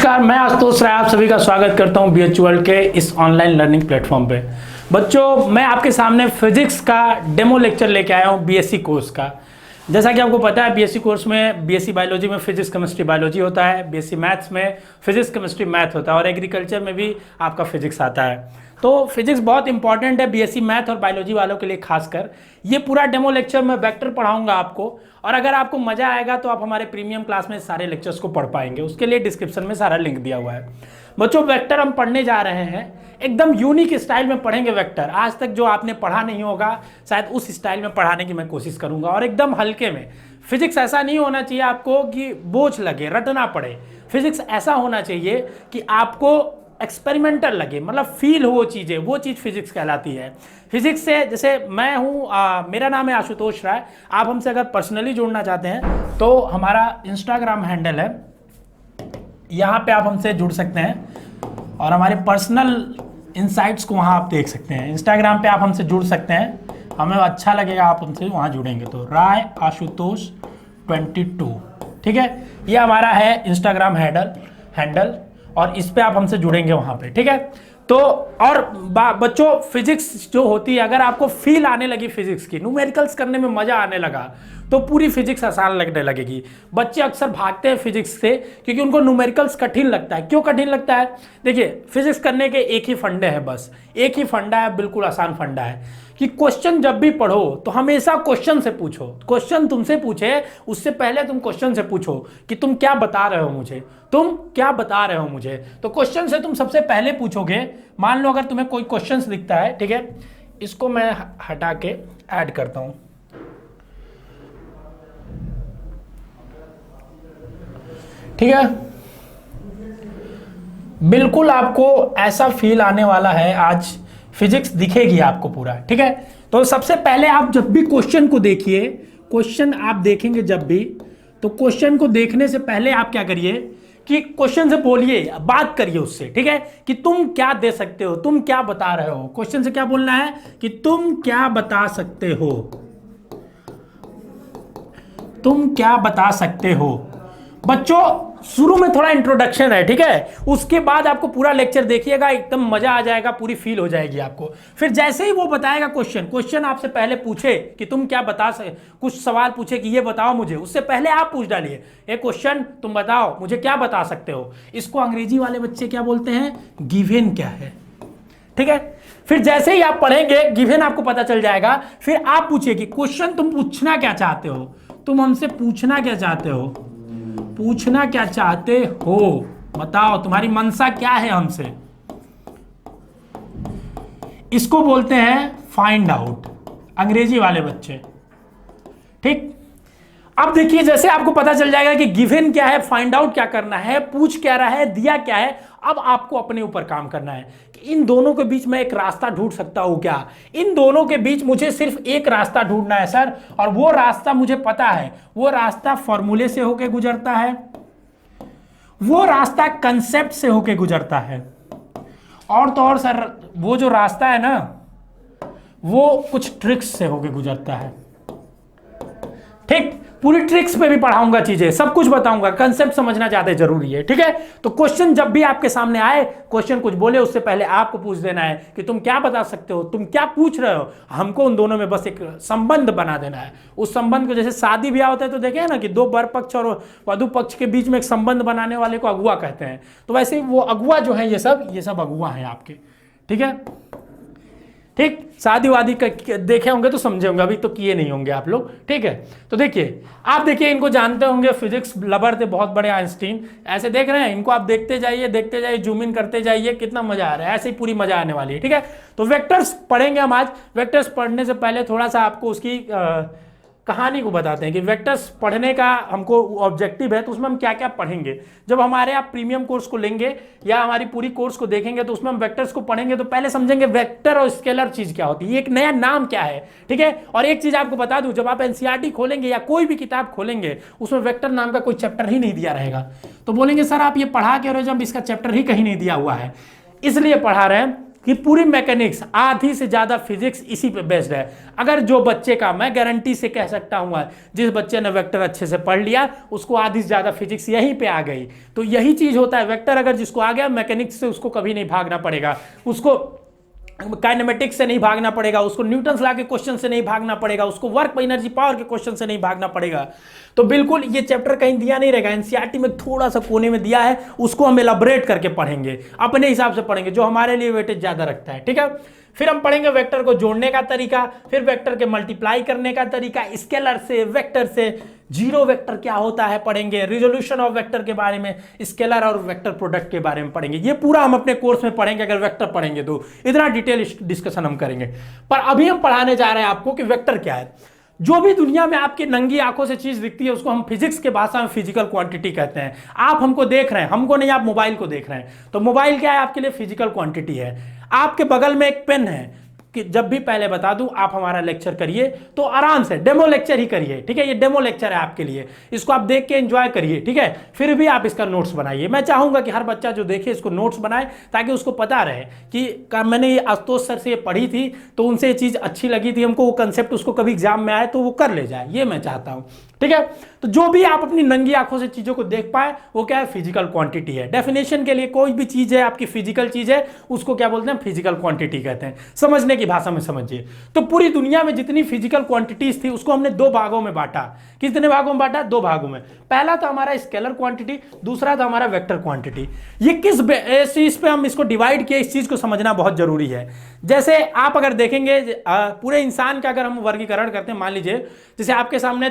नमस्कार, मैं आशुतोष राय आप सभी का स्वागत करता हूं बीएच वर्ल्ड के इस ऑनलाइन लर्निंग प्लेटफॉर्म पे। बच्चों, मैं आपके सामने फिजिक्स का डेमो लेक्चर लेके आया हूं बीएससी कोर्स का। जैसा कि आपको पता है, बीएससी कोर्स में बीएससी बायोलॉजी में फिजिक्स केमिस्ट्री बायोलॉजी होता है, बीएससी मैथ्स में फिजिक्स केमिस्ट्री मैथ होता है और एग्रीकल्चर में भी आपका फिजिक्स आता है। तो फिजिक्स बहुत इंपॉर्टेंट है बीएससी मैथ और बायोलॉजी वालों के लिए खासकर। ये पूरा डेमो लेक्चर मैं वेक्टर पढ़ाऊंगा आपको, और अगर आपको मजा आएगा तो आप हमारे प्रीमियम क्लास में सारे लेक्चर्स को पढ़ पाएंगे। उसके लिए डिस्क्रिप्शन में सारा लिंक दिया हुआ है। बच्चों, वेक्टर हम पढ़ने जा रहे हैं, एकदम यूनिक स्टाइल में पढ़ेंगे वेक्टर। आज तक जो आपने पढ़ा नहीं होगा, शायद उस स्टाइल में पढ़ाने की मैं कोशिश करूंगा, और एकदम हल्के में। फिजिक्स ऐसा नहीं होना चाहिए आपको कि बोझ लगे, रटना पड़े। फिजिक्स ऐसा होना चाहिए कि आपको एक्सपेरिमेंटल लगे, मतलब फील हो चीज़ें, वो चीज़ फिजिक्स कहलाती है। फिजिक्स से, जैसे मैं हूँ, मेरा नाम है आशुतोष राय। आप हमसे अगर पर्सनली जुड़ना चाहते हैं तो हमारा इंस्टाग्राम हैंडल है, यहाँ पे आप हमसे जुड़ सकते हैं और हमारे पर्सनल इनसाइट्स को वहाँ आप देख सकते हैं। इंस्टाग्राम पे आप हमसे जुड़ सकते हैं, हमें अच्छा लगेगा आप हमसे वहाँ जुड़ेंगे तो। राय आशुतोष 22, ठीक है, ये हमारा है इंस्टाग्राम हैंडल और इस पे आप हमसे जुड़ेंगे वहाँ पे, ठीक है। तो और बच्चों, फिजिक्स जो होती है, अगर आपको फील आने लगी फिजिक्स की, न्यूमेरिकल्स करने में मजा आने लगा, तो पूरी फिजिक्स आसान लगने लगेगी। बच्चे अक्सर भागते हैं फिजिक्स से क्योंकि उनको न्यूमेरिकल्स कठिन लगता है। क्यों कठिन लगता है? देखिए, फिजिक्स करने के एक ही फंडे हैं, बस एक ही फंडा है, बिल्कुल आसान फंडा है कि क्वेश्चन जब भी पढ़ो तो हमेशा क्वेश्चन से पूछो। क्वेश्चन तुमसे पूछे उससे पहले तुम क्वेश्चन से पूछो कि तुम क्या बता रहे हो मुझे, तुम क्या बता रहे हो मुझे। तो क्वेश्चन से तुम सबसे पहले पूछोगे। मान लो अगर तुम्हें कोई क्वेश्चन दिखता है, ठीक है, इसको मैं हटा के ऐड करता हूं, ठीक है। बिल्कुल आपको ऐसा फील आने वाला है, आज फिजिक्स दिखेगी आपको पूरा, ठीक है। तो सबसे पहले आप जब भी क्वेश्चन को देखिए, क्वेश्चन आप देखेंगे जब भी, तो क्वेश्चन को देखने से पहले आप क्या करिए कि क्वेश्चन से बोलिए, बात करिए उससे, ठीक है, कि तुम क्या दे सकते हो, तुम क्या बता रहे हो। क्वेश्चन से क्या बोलना है कि तुम क्या बता सकते हो, तुम क्या बता सकते हो। बच्चों, शुरू में थोड़ा इंट्रोडक्शन है, ठीक है, उसके बाद आपको पूरा लेक्चर देखिएगा, एकदम मजा आ जाएगा, पूरी फील हो जाएगी आपको। फिर जैसे ही वो बताएगा क्वेश्चन आपसे पहले पूछे कि तुम क्या बता सकते, कुछ सवाल पूछे कि ये बताओ मुझे, उससे पहले आप पूछ डालिए, ये क्वेश्चन तुम बताओ मुझे क्या बता सकते हो। इसको अंग्रेजी वाले बच्चे क्या बोलते हैं? गिवन क्या है, ठीक है। फिर जैसे ही आप पढ़ेंगे, गिवन आपको पता चल जाएगा। फिर आप पूछिए कि क्वेश्चन तुम पूछना क्या चाहते हो, तुम हमसे पूछना क्या चाहते हो, पूछना क्या चाहते हो, बताओ तुम्हारी मनसा क्या है हमसे। इसको बोलते हैं फाइंड आउट, अंग्रेजी वाले बच्चे, ठीक। अब देखिए, जैसे आपको पता चल जाएगा कि गिवन क्या है, फाइंड आउट क्या करना है, पूछ क्या रहा है, दिया क्या है, अब आपको अपने ऊपर काम करना है कि इन दोनों के बीच में एक रास्ता ढूंढ सकता हूं क्या। इन दोनों के बीच मुझे सिर्फ एक रास्ता ढूंढना है सर, और वो रास्ता मुझे पता है, वो रास्ता फॉर्मूले से होके गुजरता है, वो रास्ता कंसेप्ट से होके गुजरता है, और तो और सर वो जो रास्ता है ना, वो कुछ ट्रिक्स से होके गुजरता है, ठीक। पूरी ट्रिक्स पे भी पढ़ाऊंगा चीजें, सब कुछ बताऊंगा, कंसेप्ट समझना ज्यादा जरूरी है, ठीक है। तो क्वेश्चन जब भी आपके सामने आए, क्वेश्चन कुछ बोले उससे पहले आपको पूछ देना है कि तुम क्या बता सकते हो, तुम क्या पूछ रहे हो। हमको उन दोनों में बस एक संबंध बना देना है। उस संबंध को, जैसे शादी ब्याह होता है तो देखे ना कि दो वर पक्ष और वधु पक्ष के बीच में एक संबंध बनाने वाले को अगुआ कहते हैं। तो वैसे वो अगुआ जो है, ये सब अगुआ है आपके, ठीक है, ठीक। शादी वादी देखे होंगे तो समझे होंगे, अभी तो किए नहीं होंगे आप लोग, ठीक है। तो देखिए, आप देखिए, इनको जानते होंगे, फिजिक्स लवर थे बहुत बड़े, आइंस्टीन। ऐसे देख रहे हैं, इनको आप देखते जाइए, जूम इन करते जाइए, कितना मजा आ रहा है, ऐसे ही पूरी मजा आने वाली है, ठीक है। तो वेक्टर्स पढ़ेंगे हम आज। वेक्टर्स पढ़ने से पहले थोड़ा सा आपको उसकी कहानी को बताते हैं कि वेक्टर्स पढ़ने का हमको ऑब्जेक्टिव है, तो उसमें हम क्या क्या पढ़ेंगे। जब हमारे आप प्रीमियम कोर्स को लेंगे या हमारी पूरी कोर्स को देखेंगे तो उसमें हम वेक्टर्स को पढ़ेंगे, तो पहले समझेंगे वेक्टर और स्केलर चीज क्या होती है, एक नया नाम क्या है, ठीक है। और एक चीज आपको बता दूं, जब आप एनसीईआरटी खोलेंगे या कोई भी किताब खोलेंगे, उसमें वेक्टर नाम का कोई चैप्टर ही नहीं दिया रहेगा। तो बोलेंगे सर आप ये पढ़ा के रहे हो जब इसका चैप्टर ही कहीं नहीं दिया हुआ है। इसलिए पढ़ा रहे हैं कि पूरी मैकेनिक्स आधी से ज़्यादा फिजिक्स इसी पे बेस्ड है। अगर जो बच्चे का, मैं गारंटी से कह सकता हूँ, जिस बच्चे ने वेक्टर अच्छे से पढ़ लिया उसको आधी से ज़्यादा फिजिक्स यहीं पे आ गई। तो यही चीज़ होता है, वेक्टर अगर जिसको आ गया मैकेनिक्स से उसको कभी नहीं भागना पड़ेगा, उसको काइनेमेटिक्स से नहीं भागना पड़ेगा, उसको न्यूटन्स लॉ के क्वेश्चन से नहीं भागना पड़ेगा, उसको वर्क एनर्जी पावर के क्वेश्चन से नहीं भागना पड़ेगा। तो बिल्कुल ये चैप्टर कहीं दिया नहीं रहेगा, एनसीईआरटी में थोड़ा सा कोने में दिया है, उसको हम एलाबोरेट करके पढ़ेंगे, अपने हिसाब से पढ़ेंगे जो हमारे लिए वेटेज ज्यादा रखता है। ठीक है, फिर हम पढ़ेंगे वेक्टर को जोड़ने का तरीका, फिर वेक्टर के मल्टीप्लाई करने का तरीका, स्केलर से, वेक्टर से, जीरो वेक्टर क्या होता है पढ़ेंगे, रिजोल्यूशन ऑफ वेक्टर के बारे में, स्केलर और वेक्टर प्रोडक्ट के बारे में पढ़ेंगे। ये पूरा हम अपने कोर्स में पढ़ेंगे, अगर वेक्टर पढ़ेंगे तो इतना डिटेल डिस्कशन हम करेंगे। पर अभी हम पढ़ाने जा रहे हैं आपको कि वेक्टर क्या है। जो भी दुनिया में आपकी नंगी आंखों से चीज दिखती है उसको हम फिजिक्स के भाषा में फिजिकल क्वांटिटी कहते हैं। आप हमको देख रहे हैं, हमको नहीं, आप मोबाइल को देख रहे हैं, तो मोबाइल क्या है आपके लिए, फिजिकल क्वांटिटी है। आपके बगल में एक पेन है, कि जब भी पहले बता दूं आप हमारा लेक्चर करिए तो आराम से डेमो लेक्चर ही करिए। ठीक है, ये डेमो लेक्चर है आपके लिए, इसको आप देख के एंजॉय करिए। ठीक है, फिर भी आप इसका नोट्स बनाइए। मैं चाहूंगा कि हर बच्चा जो देखे इसको नोट्स बनाए, ताकि उसको पता रहे कि मैंने ये आशुतोष सर से ये पढ़ी थी तो उनसे ये चीज अच्छी लगी थी हमको, वो कंसेप्ट उसको कभी एग्जाम में आए तो वो कर ले जाए, ये मैं चाहता हूं। ठीक है, तो जो भी आप अपनी नंगी आंखों से चीजों को देख पाए वो क्या है, फिजिकल क्वांटिटी है। डेफिनेशन के लिए कोई भी चीज है आपकी फिजिकल चीज है उसको क्या बोलते हैं, फिजिकल क्वांटिटी कहते हैं। समझने की भाषा में समझिए। तो पूरी दुनिया में जितनी फिजिकल क्वांटिटीज थी उसको हमने दो भागों में बांटा। कितने भागों में बांटा, दो भागों में। पहला था हमारा स्केलर क्वांटिटी, दूसरा था हमारा वेक्टर क्वांटिटी। ये किस बेसिस पे हम इसको डिवाइड किया, इस चीज को समझना बहुत जरूरी है। जैसे आप अगर देखेंगे पूरे इंसान का अगर हम वर्गीकरण करते हैं, मान लीजिए जैसे आपके सामने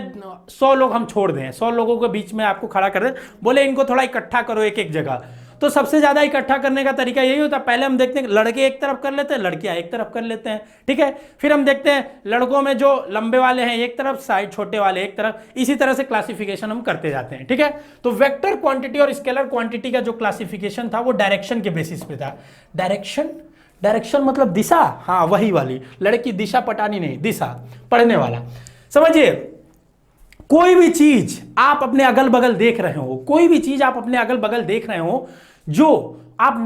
100 लोग हम छोड़ दें, 100 लोगों के बीच में आपको खड़ा कर दें, बोले इनको थोड़ा इकट्ठा करो एक एक जगह, तो सबसे ज्यादा इकट्ठा करने का तरीका यही होता है, पहले हम देखते हैं लड़के एक तरफ कर लेते हैं, लड़कियां एक तरफ कर लेते हैं। ठीक है, फिर हम देखते हैं लड़कों में जो लंबे वाले हैं एक तरफ, साइड छोटे वाले एक तरफ, इसी तरह से क्लासिफिकेशन हम करते जाते हैं। ठीक है, तो वेक्टर क्वांटिटी और स्केलर क्वांटिटी का जो क्लासिफिकेशन था वो डायरेक्शन के बेसिस पे था। डायरेक्शन मतलब दिशा, हाँ वही वाली, लड़की दिशा पटानी नहीं, दिशा पढ़ने वाला। समझिए, कोई भी चीज आप अपने अगल बगल देख रहे हो, कोई भी चीज आप अपने अगल बगल देख रहे हो जो आप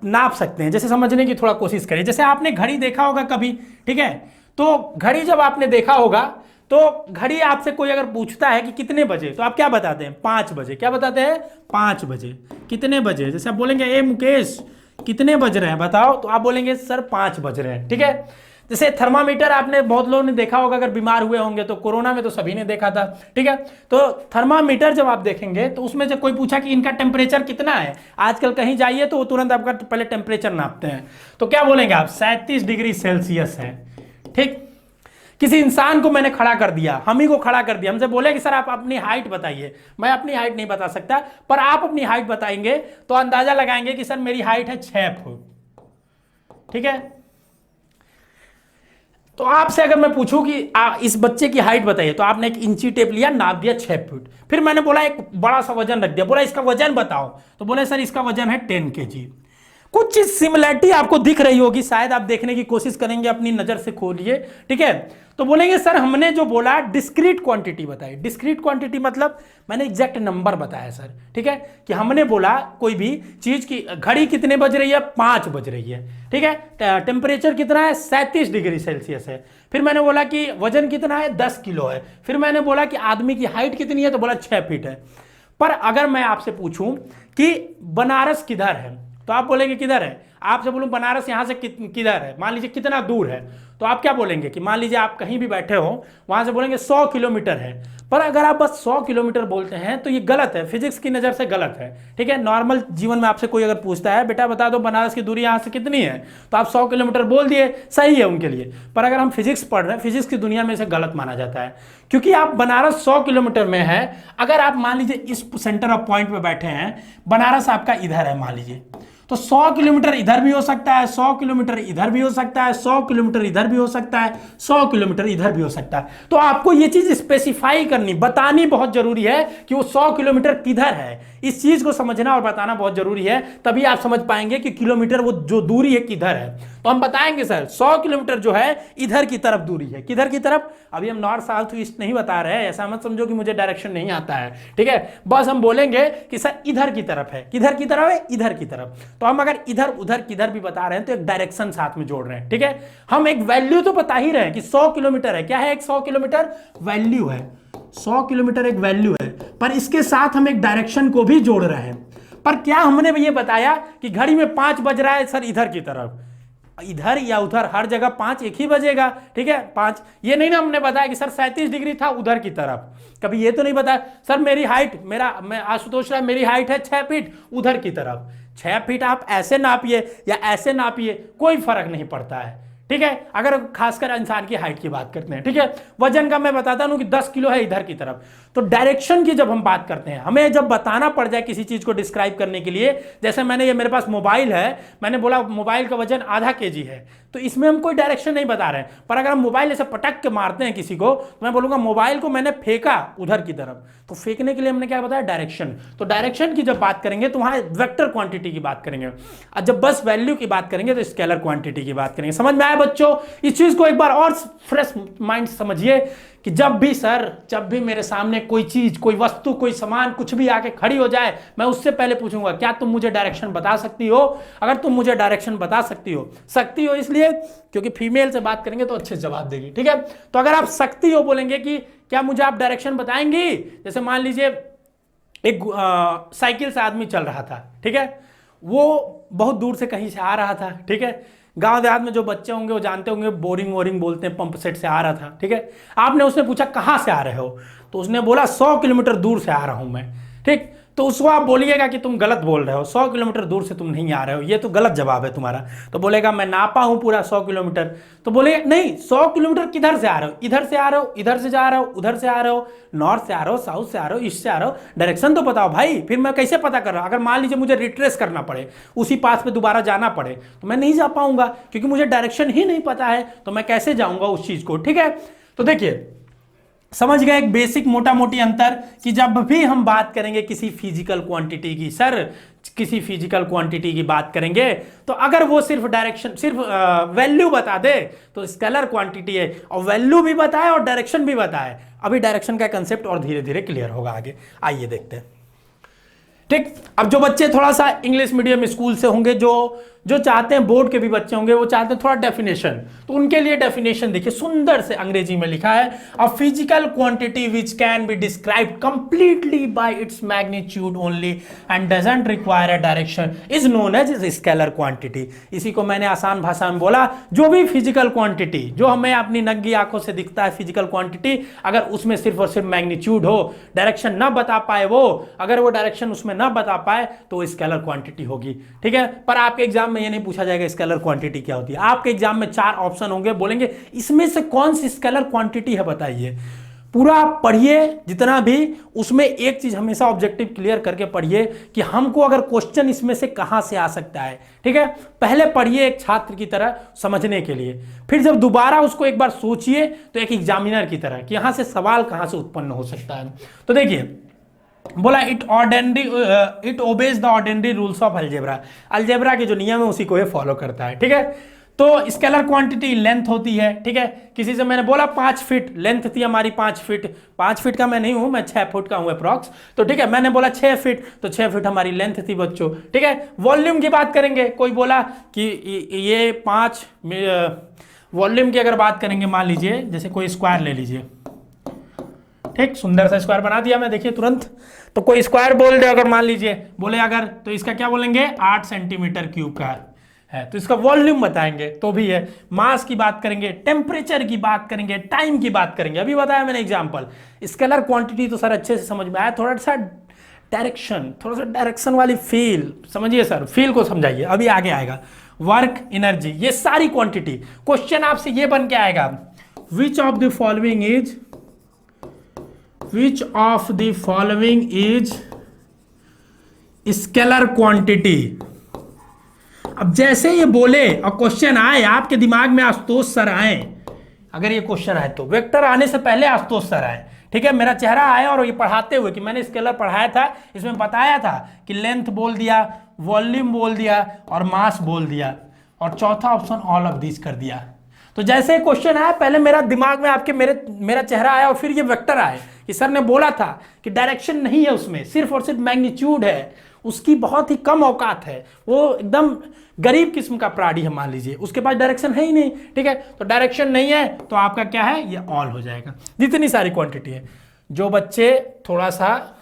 नाप सकते हैं। जैसे समझने की थोड़ा कोशिश करिए, जैसे आपने घड़ी देखा होगा कभी, ठीक है, तो घड़ी जब आपने देखा होगा तो घड़ी आपसे कोई अगर पूछता है कि कितने बजे, तो आप क्या बताते हैं, 5 बजे। क्या बताते हैं, 5 बजे। कितने बजे, जैसे आप बोलेंगे ए मुकेश कितने बज रहे हैं बताओ, तो आप बोलेंगे सर 5 बज रहे हैं। ठीक है, जैसे थर्मामीटर आपने बहुत लोगों ने देखा होगा, अगर बीमार हुए होंगे तो कोरोना में तो सभी ने देखा था। ठीक है, तो थर्मामीटर जब आप देखेंगे तो उसमें जब कोई पूछा कि इनका टेम्परेचर कितना है, आजकल कहीं जाइए तो वो तुरंत आपका पहले टेम्परेचर नापते हैं, तो क्या बोलेंगे आप, 37 डिग्री सेल्सियस है। ठीक, किसी इंसान को मैंने खड़ा कर दिया, हम ही को खड़ा कर दिया, हमसे बोले कि सर आप अपनी हाइट बताइए, मैं अपनी हाइट नहीं बता सकता, पर आप अपनी हाइट बताएंगे तो अंदाजा लगाएंगे कि सर मेरी हाइट है 6 फुट। ठीक है, तो आपसे अगर मैं पूछूं कि इस बच्चे की हाइट बताइए, तो आपने एक इंची टेप लिया, नाप दिया 6 फुट। फिर मैंने बोला एक बड़ा सा वजन रख दिया, बोला इसका वजन बताओ, तो बोले सर इसका वजन है 10 kg। कुछ चीज सिमिलरिटी आपको दिख रही होगी, शायद आप देखने की कोशिश करेंगे, अपनी नजर से खोलिए। ठीक है, तो बोलेंगे सर हमने जो बोला डिस्क्रीट क्वांटिटी बताई। डिस्क्रीट क्वांटिटी मतलब मैंने एग्जैक्ट नंबर बताया सर। ठीक है, कि हमने बोला कोई भी चीज की घड़ी कितने बज रही है, 5 बज रही है। ठीक है, टेम्परेचर कितना है, 37 डिग्री सेल्सियस है। फिर मैंने बोला कि वजन कितना है, 10 किलो है। फिर मैंने बोला कि आदमी की हाइट कितनी है, तो बोला 6 फीट है। पर अगर मैं आपसे पूछूं कि बनारस किधर है, तो आप बोलेंगे किधर है। आपसे बोलूं बनारस यहां से किधर है, मान लीजिए कितना दूर है, तो आप क्या बोलेंगे कि मान लीजिए आप कहीं भी बैठे हो, वहां से बोलेंगे 100 किलोमीटर है। पर अगर आप बस 100 किलोमीटर बोलते हैं तो ये गलत है, फिजिक्स की नज़र से गलत है। ठीक है, नॉर्मल जीवन में आपसे कोई अगर पूछता है बेटा बता दो बनारस की दूरी यहाँ से कितनी है, तो आप 100 किलोमीटर बोल दिए, सही है उनके लिए। पर अगर हम फिजिक्स पढ़ रहे हैं, फिजिक्स की दुनिया में इसे गलत माना जाता है, क्योंकि आप बनारस 100 किलोमीटर में है। अगर आप मान लीजिए इस सेंटर ऑफ पॉइंट पे बैठे हैं, बनारस आपका इधर है मान लीजिए, तो 100 किलोमीटर इधर भी हो सकता है, 100 किलोमीटर इधर भी हो सकता है, 100 किलोमीटर इधर भी हो सकता है, 100 किलोमीटर इधर भी हो सकता है। तो आपको ये चीज स्पेसिफाई करनी, बतानी बहुत जरूरी है कि वो 100 किलोमीटर किधर है। इस चीज को समझना और बताना बहुत जरूरी है, तभी आप समझ पाएंगे कि किलोमीटर वो जो दूरी है किधर है। तो हम बताएंगे सर 100 किलोमीटर जो है इधर की तरफ दूरी है। किधर की तरफ? अभी हम नॉर्थ साउथ ईस्ट नहीं बता रहे हैं, ऐसा मत समझो कि मुझे डायरेक्शन नहीं आता है, ठीक है। बस हम बोलेंगे कि सर इधर की तरफ है। किधर की तरफ है? इधर की तरफ। तो हम अगर इधर उधर किधर भी बता रहे हैं तो एक डायरेक्शन साथ में जोड़ रहे हैं, ठीक है। हम एक वैल्यू तो बता ही रहे हैं कि 100 किलोमीटर है। क्या है? एक 100 किलोमीटर वैल्यू है, 100 किलोमीटर एक वैल्यू है, पर इसके साथ हम एक डायरेक्शन को भी जोड़ रहे हैं। पर क्या हमने ये बताया कि घड़ी में 5 बज रहा है सर इधर की तरफ, इधर या उधर हर जगह 5 एक ही बजेगा, ठीक है। 5 ये नहीं ना हमने बताया कि सर 37 डिग्री था उधर की तरफ, कभी ये तो नहीं बताया सर मेरी हाइट मैं आशुतोष राय मेरी हाइट है 6 फीट उधर की तरफ। 6 फीट आप ऐसे नापिए या ऐसे नापिए, कोई फर्क नहीं पड़ता है, ठीक है। अगर खासकर इंसान की हाइट की बात करते हैं, ठीक है। वजन का मैं बताता हूं कि 10 किलो है इधर की तरफ। तो डायरेक्शन की जब हम बात करते हैं, हमें जब बताना पड़ जाए किसी चीज को डिस्क्राइब करने के लिए, जैसे मैंने ये मेरे पास मोबाइल है, मैंने बोला मोबाइल का वजन आधा kg है, तो इसमें हम कोई डायरेक्शन नहीं बता रहे हैं। पर अगर हम मोबाइल ऐसे पटक के मारते हैं किसी को, तो मैं बोलूंगा मोबाइल को मैंने फेंका उधर की तरफ, तो फेंकने के लिए हमने क्या बताया? डायरेक्शन। तो डायरेक्शन की जब बात करेंगे तो वहां वेक्टर क्वांटिटी की बात करेंगे, और जब बस वैल्यू की बात करेंगे तो स्केलर क्वांटिटी की बात करेंगे। समझ में आया बच्चों? इस चीज को एक बार और फ्रेश माइंड समझिए कि जब भी मेरे सामने कोई चीज, कोई वस्तु, कोई सामान, कुछ भी आके खड़ी हो जाए, मैं उससे पहले पूछूंगा क्या तुम मुझे डायरेक्शन बता सकती हो? अगर तुम मुझे डायरेक्शन बता सकती हो इसलिए क्योंकि फीमेल से बात करेंगे तो अच्छे से जवाब देगी, ठीक है। तो अगर आप सकती हो बोलेंगे कि क्या मुझे आप डायरेक्शन बताएंगी, जैसे मान लीजिए एक साइकिल से आदमी चल रहा था, ठीक है, वो बहुत दूर से कहीं से आ रहा था, ठीक है। गांव देहात में जो बच्चे होंगे वो जानते होंगे, बोरिंग वोरिंग बोलते हैं, पंप सेट से आ रहा था, ठीक है। आपने उसने पूछा कहां से आ रहे हो, तो उसने बोला 100 किलोमीटर दूर से आ रहा हूं मैं, ठीक। तो उसको आप बोलिएगा कि तुम गलत बोल रहे हो, 100 किलोमीटर दूर से तुम नहीं आ रहे हो, ये तो गलत जवाब है तुम्हारा। तो बोलेगा मैं नापा हूं पूरा 100 किलोमीटर। तो बोलेगा नहीं, 100 किलोमीटर किधर से आ रहे हो? इधर से आ रहे हो, इधर से जा रहे हो, उधर से आ रहे हो, नॉर्थ से आ रहे हो, साउथ से आ रहे हो, ईस्ट से आ रहे हो, डायरेक्शन तो बताओ भाई। फिर मैं कैसे पता कर रहा हूं? अगर मान लीजिए मुझे रिट्रेस करना पड़े, उसी पास पे दोबारा जाना पड़े, तो मैं नहीं जा पाऊंगा क्योंकि मुझे डायरेक्शन ही नहीं पता है, तो मैं कैसे जाऊंगा उस चीज को, ठीक है। तो देखिए समझ गए एक बेसिक मोटा मोटी अंतर कि जब भी हम बात करेंगे किसी फिजिकल क्वांटिटी की, सर किसी फिजिकल क्वांटिटी की बात करेंगे, तो अगर वो सिर्फ डायरेक्शन, सिर्फ वैल्यू बता दे तो स्केलर क्वांटिटी है, और वैल्यू भी बताए और डायरेक्शन भी बताए। अभी डायरेक्शन का कंसेप्ट और धीरे धीरे क्लियर होगा आगे, आइए देखते हैं, ठीक। अब जो बच्चे थोड़ा सा इंग्लिश मीडियम स्कूल से होंगे, जो चाहते हैं, बोर्ड के भी बच्चे होंगे, वो चाहते हैं थोड़ा डेफिनेशन, तो उनके लिए डेफिनेशन देखिए सुंदर से अंग्रेजी में लिखा है, a physical quantity which can be described completely by its magnitude only and doesn't require a direction is known as scalar quantity. इसी को मैंने आसान भाषा में बोला, जो भी फिजिकल क्वांटिटी जो हमें अपनी नंगी आंखों से दिखता है फिजिकल क्वांटिटी, अगर उसमें सिर्फ और सिर्फ मैग्नीट्यूड हो, डायरेक्शन ना बता पाए वो, अगर वो डायरेक्शन उसमें ना बता पाए तो वो स्केलर क्वांटिटी होगी, ठीक है। पर आपके एग्जाम में ये नहीं पूछा जाएगा स्केलर क्वांटिटी क्या होती है। आपके एग्जाम में 4 ऑप्शन होंगे, बोलेंगे इसमें से कौन सी स्केलर क्वांटिटी है बताइए। पूरा पढ़िए जितना भी, उसमें एक चीज हमेशा ऑब्जेक्टिव क्लियर करके पढ़िए कि हमको अगर क्वेश्चन इसमें से कहां से आ सकता है, ठीक है। पहले पढ़िए एक छात्र की तरह समझने के लिए, फिर जब दोबारा उसको एक बार सोचिए तो एक एग्जामिनर की तरह कि यहां से सवाल कहां से उत्पन्न हो सकता है। तो देखिए बोला it obeys the ordinary rules of algebra, algebra के जो नियम है उसी को ये फॉलो करता है, ठीक है। तो स्केलर क्वांटिटी लेंथ होती है, ठीक है। किसी से मैंने बोला 5 फीट लेंथ थी हमारी, 5 फीट, 5 फीट का मैं नहीं हूं, मैं 6 फुट का हूं अप्रॉक्स, तो ठीक है। मैंने बोला 6 फीट, तो 6 फीट हमारी लेंथ थी बच्चों, ठीक है। वॉल्यूम की बात करेंगे, कोई बोला कि ये 5 वॉल्यूम की अगर बात करेंगे, मान लीजिए जैसे कोई स्क्वायर ले लीजिए, ठीक, सुंदर सा स्क्वायर बना दिया मैं, देखिए तुरंत। तो कोई स्क्वायर बोल दे अगर, मान लीजिए बोले अगर, तो इसका क्या बोलेंगे 8 सेंटीमीटर क्यूब का है, तो इसका वॉल्यूम बताएंगे तो भी है। मास की बात करेंगे, टेम्परेचर की बात करेंगे, टाइम की बात करेंगे, अभी बताया मैंने एग्जांपल। स्केलर क्वांटिटी तो सर अच्छे से समझ में आया, थोड़ा सा डायरेक्शन वाली फील समझिए सर, फील को समझाइए, अभी आगे आएगा। वर्क, एनर्जी, ये सारी क्वांटिटी, क्वेश्चन आपसे ये बन के आएगा, which of the following is scalar quantity. अब जैसे ये बोले और क्वेश्चन आए आपके दिमाग में, आशुतोष सर आए, अगर ये क्वेश्चन आए तो वेक्टर आने से पहले आशुतोष सर आए, ठीक है, मेरा चेहरा आया और ये पढ़ाते हुए कि मैंने स्केलर पढ़ाया था, इसमें बताया था कि लेंथ बोल दिया, वॉल्यूम बोल दिया और मास बोल दिया, और चौथा ऑप्शन ऑल ऑफ दिस कर दिया। तो जैसे क्वेश्चन आया, पहले मेरा दिमाग में आपके मेरा चेहरा आया और फिर ये वेक्टर आए कि सर ने बोला था कि डायरेक्शन नहीं है उसमें, सिर्फ और सिर्फ मैग्नीट्यूड है, उसकी बहुत ही कम औकात है, वो एकदम गरीब किस्म का प्राणी है मान लीजिए, उसके पास डायरेक्शन है ही नहीं। ठीक है, तो डायरेक्शन नहीं है तो आपका क्या है, ये ऑल हो जाएगा। जितनी सारी क्वांटिटी है, जो बच्चे थोड़ा सा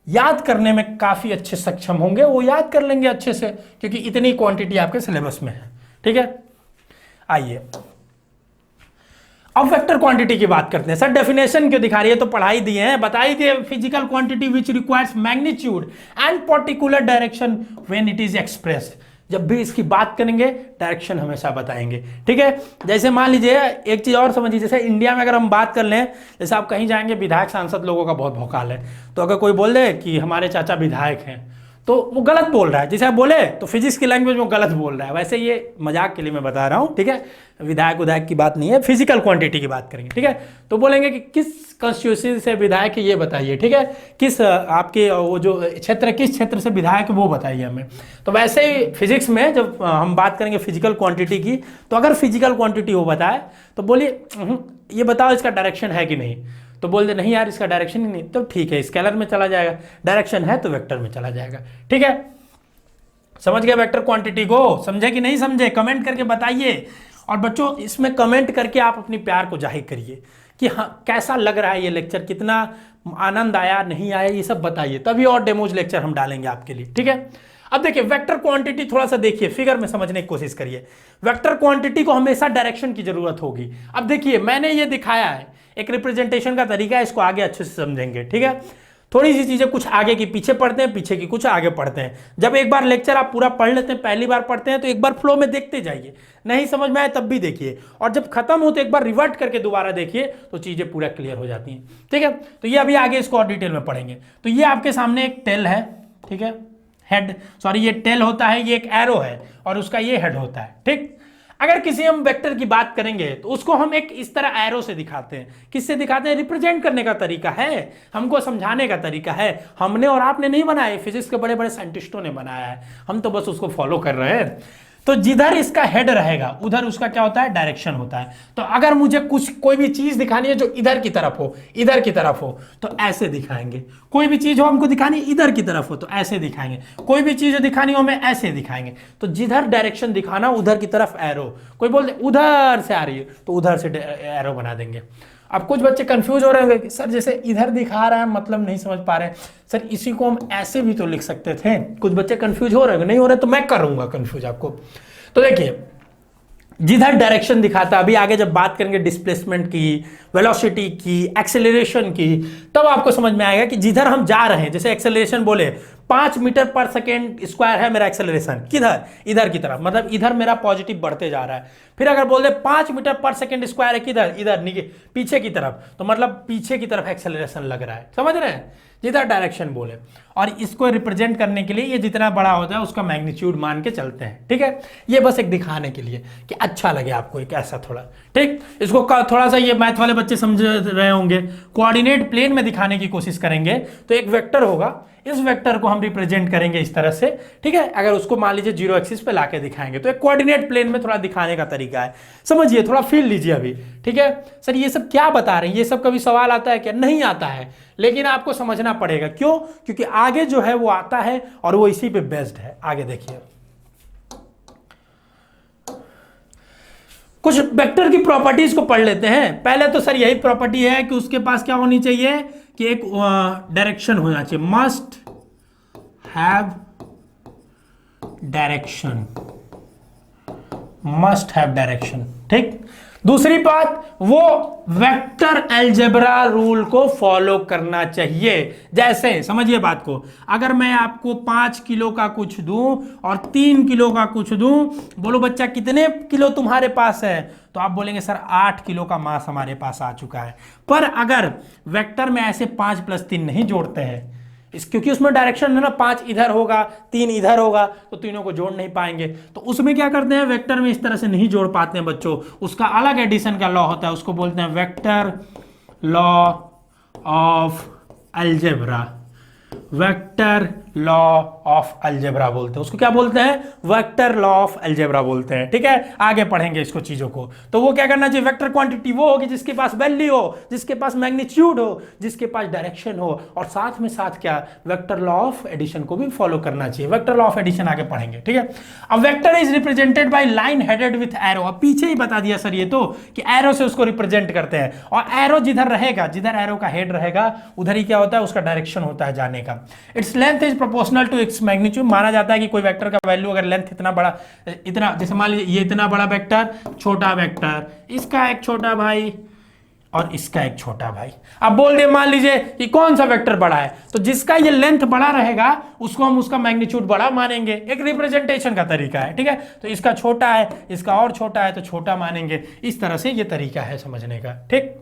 याद करने में काफी अच्छे सक्षम होंगे वो याद कर लेंगे अच्छे से, क्योंकि इतनी क्वांटिटी आपके सिलेबस में है। ठीक है, आइए अब वेक्टर क्वांटिटी की बात करते हैं। सर डेफिनेशन क्यों दिखा रही है, तो पढ़ाई दिए हैं, बताई दिए, physical quantity which requires magnitude and particular direction when it is expressed. जब भी इसकी बात करेंगे डायरेक्शन हमेशा बताएंगे। ठीक है, जैसे मान लीजिए एक चीज और समझिए, जैसे इंडिया में अगर हम बात कर लें, जैसे आप कहीं जाएंगे, विधायक सांसद लोगों का बहुत भौकाल है, तो अगर कोई बोल दे कि हमारे चाचा विधायक हैं तो वो गलत बोल रहा है, जैसे आप बोले तो फिजिक्स की लैंग्वेज में गलत बोल रहा है। वैसे ये मजाक के लिए मैं बता रहा हूँ, ठीक है, विधायक की बात नहीं है, फिजिकल क्वांटिटी की बात करेंगे। ठीक है, तो बोलेंगे कि किस कॉन्स्टिट्यूंसी से विधायक है ये बताइए। ठीक है, किस आपके वो जो क्षेत्र, किस क्षेत्र से विधायक वो बताइए हमें। तो वैसे ही फिजिक्स में जब हम बात करेंगे फिजिकल क्वांटिटी की, तो अगर फिजिकल क्वांटिटी वो बताए तो बोलिए ये बताओ इसका डायरेक्शन है कि नहीं, तो बोल दे नहीं यार इसका डायरेक्शन ही नहीं, तो ठीक है स्केलर में चला जाएगा, डायरेक्शन है तो वेक्टर में चला जाएगा। ठीक है, समझ गए वेक्टर क्वांटिटी को, समझे कि नहीं समझे, कमेंट करके बताइए। और बच्चों इसमें कमेंट करके आप अपनी प्यार को जाहिर करिए कि हाँ कैसा लग रहा है ये लेक्चर, कितना आनंद आया नहीं आया, ये सब बताइए, तभी और डेमोज लेक्चर हम डालेंगे आपके लिए। ठीक है, अब देखिए वेक्टर क्वांटिटी थोड़ा सा देखिए, फिगर में समझने की कोशिश करिए। वेक्टर क्वांटिटी को हमेशा डायरेक्शन की जरूरत होगी। अब देखिए मैंने ये दिखाया है, एक रिप्रेजेंटेशन का तरीका है, इसको आगे अच्छे से समझेंगे। ठीक है, थोड़ी सी चीजें कुछ आगे की पीछे पढ़ते हैं, पीछे की कुछ आगे पढ़ते हैं। जब एक बार लेक्चर आप पूरा पढ़ लेते हैं, पहली बार पढ़ते हैं तो एक बार फ्लो में देखते जाइए, नहीं समझ में आए तब भी देखिए, और जब खत्म हो तो एक बार रिवर्ट करके दोबारा देखिए, तो चीजें पूरा क्लियर हो जाती हैं। ठीक है, तो ये अभी आगे इसको और डिटेल में पढ़ेंगे। तो ये आपके सामने एक टेल है, ठीक है, हेड, सॉरी ये टेल होता है, ये एक एरो है और उसका ये हेड होता है। ठीक, अगर किसी हम वेक्टर की बात करेंगे तो उसको हम एक इस तरह एरो से दिखाते हैं। किससे दिखाते हैं, रिप्रेजेंट करने का तरीका है, हमको समझाने का तरीका है। हमने और आपने नहीं बनाया, फिजिक्स के बड़े बड़े साइंटिस्टों ने बनाया है, हम तो बस उसको फॉलो कर रहे हैं। तो जिधर इसका हेड रहेगा उधर उसका क्या होता है, डायरेक्शन होता है। तो अगर मुझे कोई भी चीज दिखानी है जो इधर की तरफ हो, इधर की तरफ हो, तो ऐसे दिखाएंगे। कोई भी चीज हो हमको दिखानी इधर की तरफ हो तो ऐसे दिखाएंगे। कोई भी चीज दिखानी हो हमें ऐसे दिखाएंगे। तो जिधर डायरेक्शन दिखाना उधर की तरफ एरो, कोई बोलते उधर से आ रही है तो उधर से एरो बना देंगे। अब कुछ बच्चे कंफ्यूज हो रहे होंगे कि सर जैसे इधर दिखा रहा है मतलब नहीं समझ पा रहे, सर इसी को हम ऐसे भी तो लिख सकते थे। कुछ बच्चे कंफ्यूज हो रहे होंगे, नहीं हो रहे तो मैं करूंगा कंफ्यूज आपको। तो देखिए जिधर डायरेक्शन दिखाता, अभी आगे जब बात करेंगे डिस्प्लेसमेंट की, वेलोसिटी की, एक्सेलरेशन की, तब आपको समझ में आएगा कि जिधर हम जा रहे हैं, जैसे एक्सेलरेशन बोले 5 मीटर पर सेकेंड स्क्वायर है मेरा एक्सेलरेशन, किधर, इधर की तरफ, मतलब इधर मेरा पॉजिटिव बढ़ते जा रहा है। फिर अगर बोल दे 5 मीटर पर सेकेंड स्क्वायर है किधर, इधर पीछे की तरफ, तो मतलब पीछे की तरफ एक्सेलरेशन लग रहा है। समझ रहे हैं, जिधर डायरेक्शन बोले। और इसको रिप्रेजेंट करने के लिए ये जितना बड़ा होता है उसका मैग्नीट्यूड मान के चलते हैं। ठीक है, ये बस एक दिखाने के लिए कि अच्छा लगे आपको एक ऐसा थोड़ा। ठीक, इसको थोड़ा सा ये मैथ वाले बच्चे समझ रहे होंगे, कोऑर्डिनेट प्लेन में दिखाने की कोशिश करेंगे तो एक वेक्टर होगा, इस वेक्टर को हम रिप्रेजेंट करेंगे इस तरह से। ठीक है, अगर उसको मान लीजिए 0 एक्सिस पे लाके दिखाएंगे तो एक कोऑर्डिनेट प्लेन में थोड़ा दिखाने का तरीका है। समझिए, थोड़ा फील लीजिए अभी। ठीक है, सर ये सब क्या बता रहे हैं, ये सब कभी सवाल आता है क्या, नहीं आता है, लेकिन आपको समझना पड़ेगा। क्यों, क्योंकि आगे जो है वो आता है और वो इसी पे बेस्ड है। आगे देखिए कुछ वेक्टर की प्रॉपर्टीज को पढ़ लेते हैं। पहले तो सर यही प्रॉपर्टी है कि उसके पास क्या होनी चाहिए कि एक डायरेक्शन होना चाहिए, must have direction, must have direction. ठीक, दूसरी बात वो वेक्टर अलजेब्रा रूल को फॉलो करना चाहिए। जैसे समझिए बात को, अगर मैं आपको 5 किलो का कुछ दूं और 3 किलो का कुछ दूं, बोलो बच्चा कितने किलो तुम्हारे पास है, तो आप बोलेंगे सर 8 किलो का मास हमारे पास आ चुका है। पर अगर वेक्टर में ऐसे 5 + 3 नहीं जोड़ते हैं, क्योंकि उसमें डायरेक्शन है ना, 5 इधर होगा 3 इधर होगा, तो तीनों को जोड़ नहीं पाएंगे। तो उसमें क्या करते हैं, वेक्टर में इस तरह से नहीं जोड़ पाते हैं बच्चों, उसका अलग एडिशन का लॉ होता है, उसको बोलते हैं vector law of algebra, vector law of algebra बोलते हैं उसको। क्या बोलते हैं? वेक्टर लॉ ऑफ अलजेब्रा बोलते हैं। ठीक है, आगे पढ़ेंगे इसको चीजों को। तो वो क्या करना चाहिए? वेक्टर क्वांटिटी वो होगी जिसके पास वैल्यू हो, जिसके पास मैग्नीट्यूड हो, जिसके पास डायरेक्शन हो, और साथ में साथ क्या, वेक्टर लॉ ऑफ एडिशन को भी फॉलो करना चाहिए। वेक्टर लॉ ऑफ एडिशन आगे पढ़ेंगे। ठीक है, अब vector is represented by line headed with arrow. अब पीछे ही बता दिया सर ये तो कि एरो से उसको रिप्रेजेंट करते हैं, और एरो जिधर रहेगा, जिधर एरो का हेड रहेगा उधर ही क्या होता है, उसका डायरेक्शन होता है जाने का। Its length is proportional to its magnitude. माना जाता है कि कोई वेक्टर का वैल्यू अगर लेंथ इतना बड़ा, इतना जैसे मान लीजिए ये इतना बड़ा वेक्टर, छोटा वेक्टर, इसका एक छोटा भाई और इसका एक छोटा भाई। अब बोल दिए मान लीजिए कि कौन सा वेक्टर बड़ा है, तो जिसका ये लेंथ बड़ा रहेगा उसको हम उसका मैग्नीट्यूड बड़ा मानेंगे। एक रिप्रेजेंटेशन का तरीका है। ठीक है, तो इसका छोटा है, इसका और छोटा है तो छोटा मानेंगे। इस तरह से ये तरीका है समझने का। ठीक,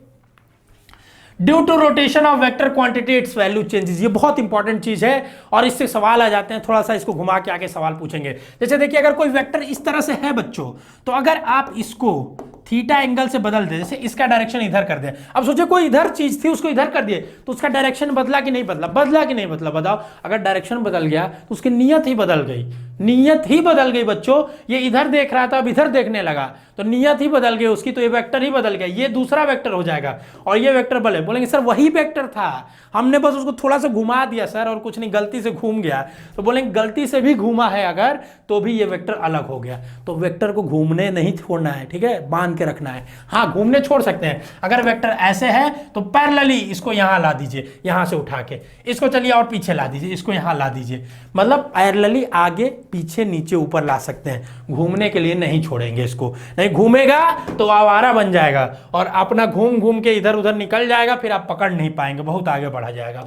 due to rotation of vector quantity its value changes. ये बहुत इंपॉर्टेंट चीज है और इससे सवाल आ जाते हैं। थोड़ा सा इसको घुमा के आगे सवाल पूछेंगे। जैसे देखिए, अगर कोई वेक्टर इस तरह से है बच्चों, तो अगर आप इसको थीटा एंगल से बदल दे, जैसे इसका डायरेक्शन इधर कर दे। अब सोचिए कोई इधर चीज थी उसको इधर कर दिए, तो उसका डायरेक्शन बदला कि नहीं बदला? बदला कि नहीं बदला? बताओ। अगर डायरेक्शन बदल गया तो उसकी नियत ही बदल गई। नियत ही बदल गई बच्चों। ये इधर देख रहा था, अब इधर देखने लगा, तो नियत ही बदल गई उसकी, तो ये वेक्टर ही बदल गया। ये दूसरा वेक्टर हो जाएगा और ये वेक्टर बोलेंगे सर वही वेक्टर था, हमने बस उसको थोड़ा सा घुमा दिया सर और कुछ नहीं, गलती से घूम गया। तो बोलेंगे गलती से भी घूमा है अगर, तो भी ये वेक्टर अलग हो गया। तो वेक्टर को घूमने नहीं छोड़ना है। ठीक है, बांध के रखना है। हाँ, घूमने छोड़ सकते हैं। अगर वेक्टर ऐसे है तो पैरेलली इसको यहां ला दीजिए, यहां से उठा के इसको चलिए और पीछे ला दीजिए, इसको यहां ला दीजिए। मतलब पैरेलली आगे पीछे नीचे ऊपर ला सकते हैं। घूमने के लिए नहीं छोड़ेंगे इसको, नहीं घूमेगा तो आवारा बन जाएगा और अपना घूम घूम के इधर उधर निकल जाएगा, फिर आप पकड़ नहीं पाएंगे, बहुत आगे बढ़ा जाएगा।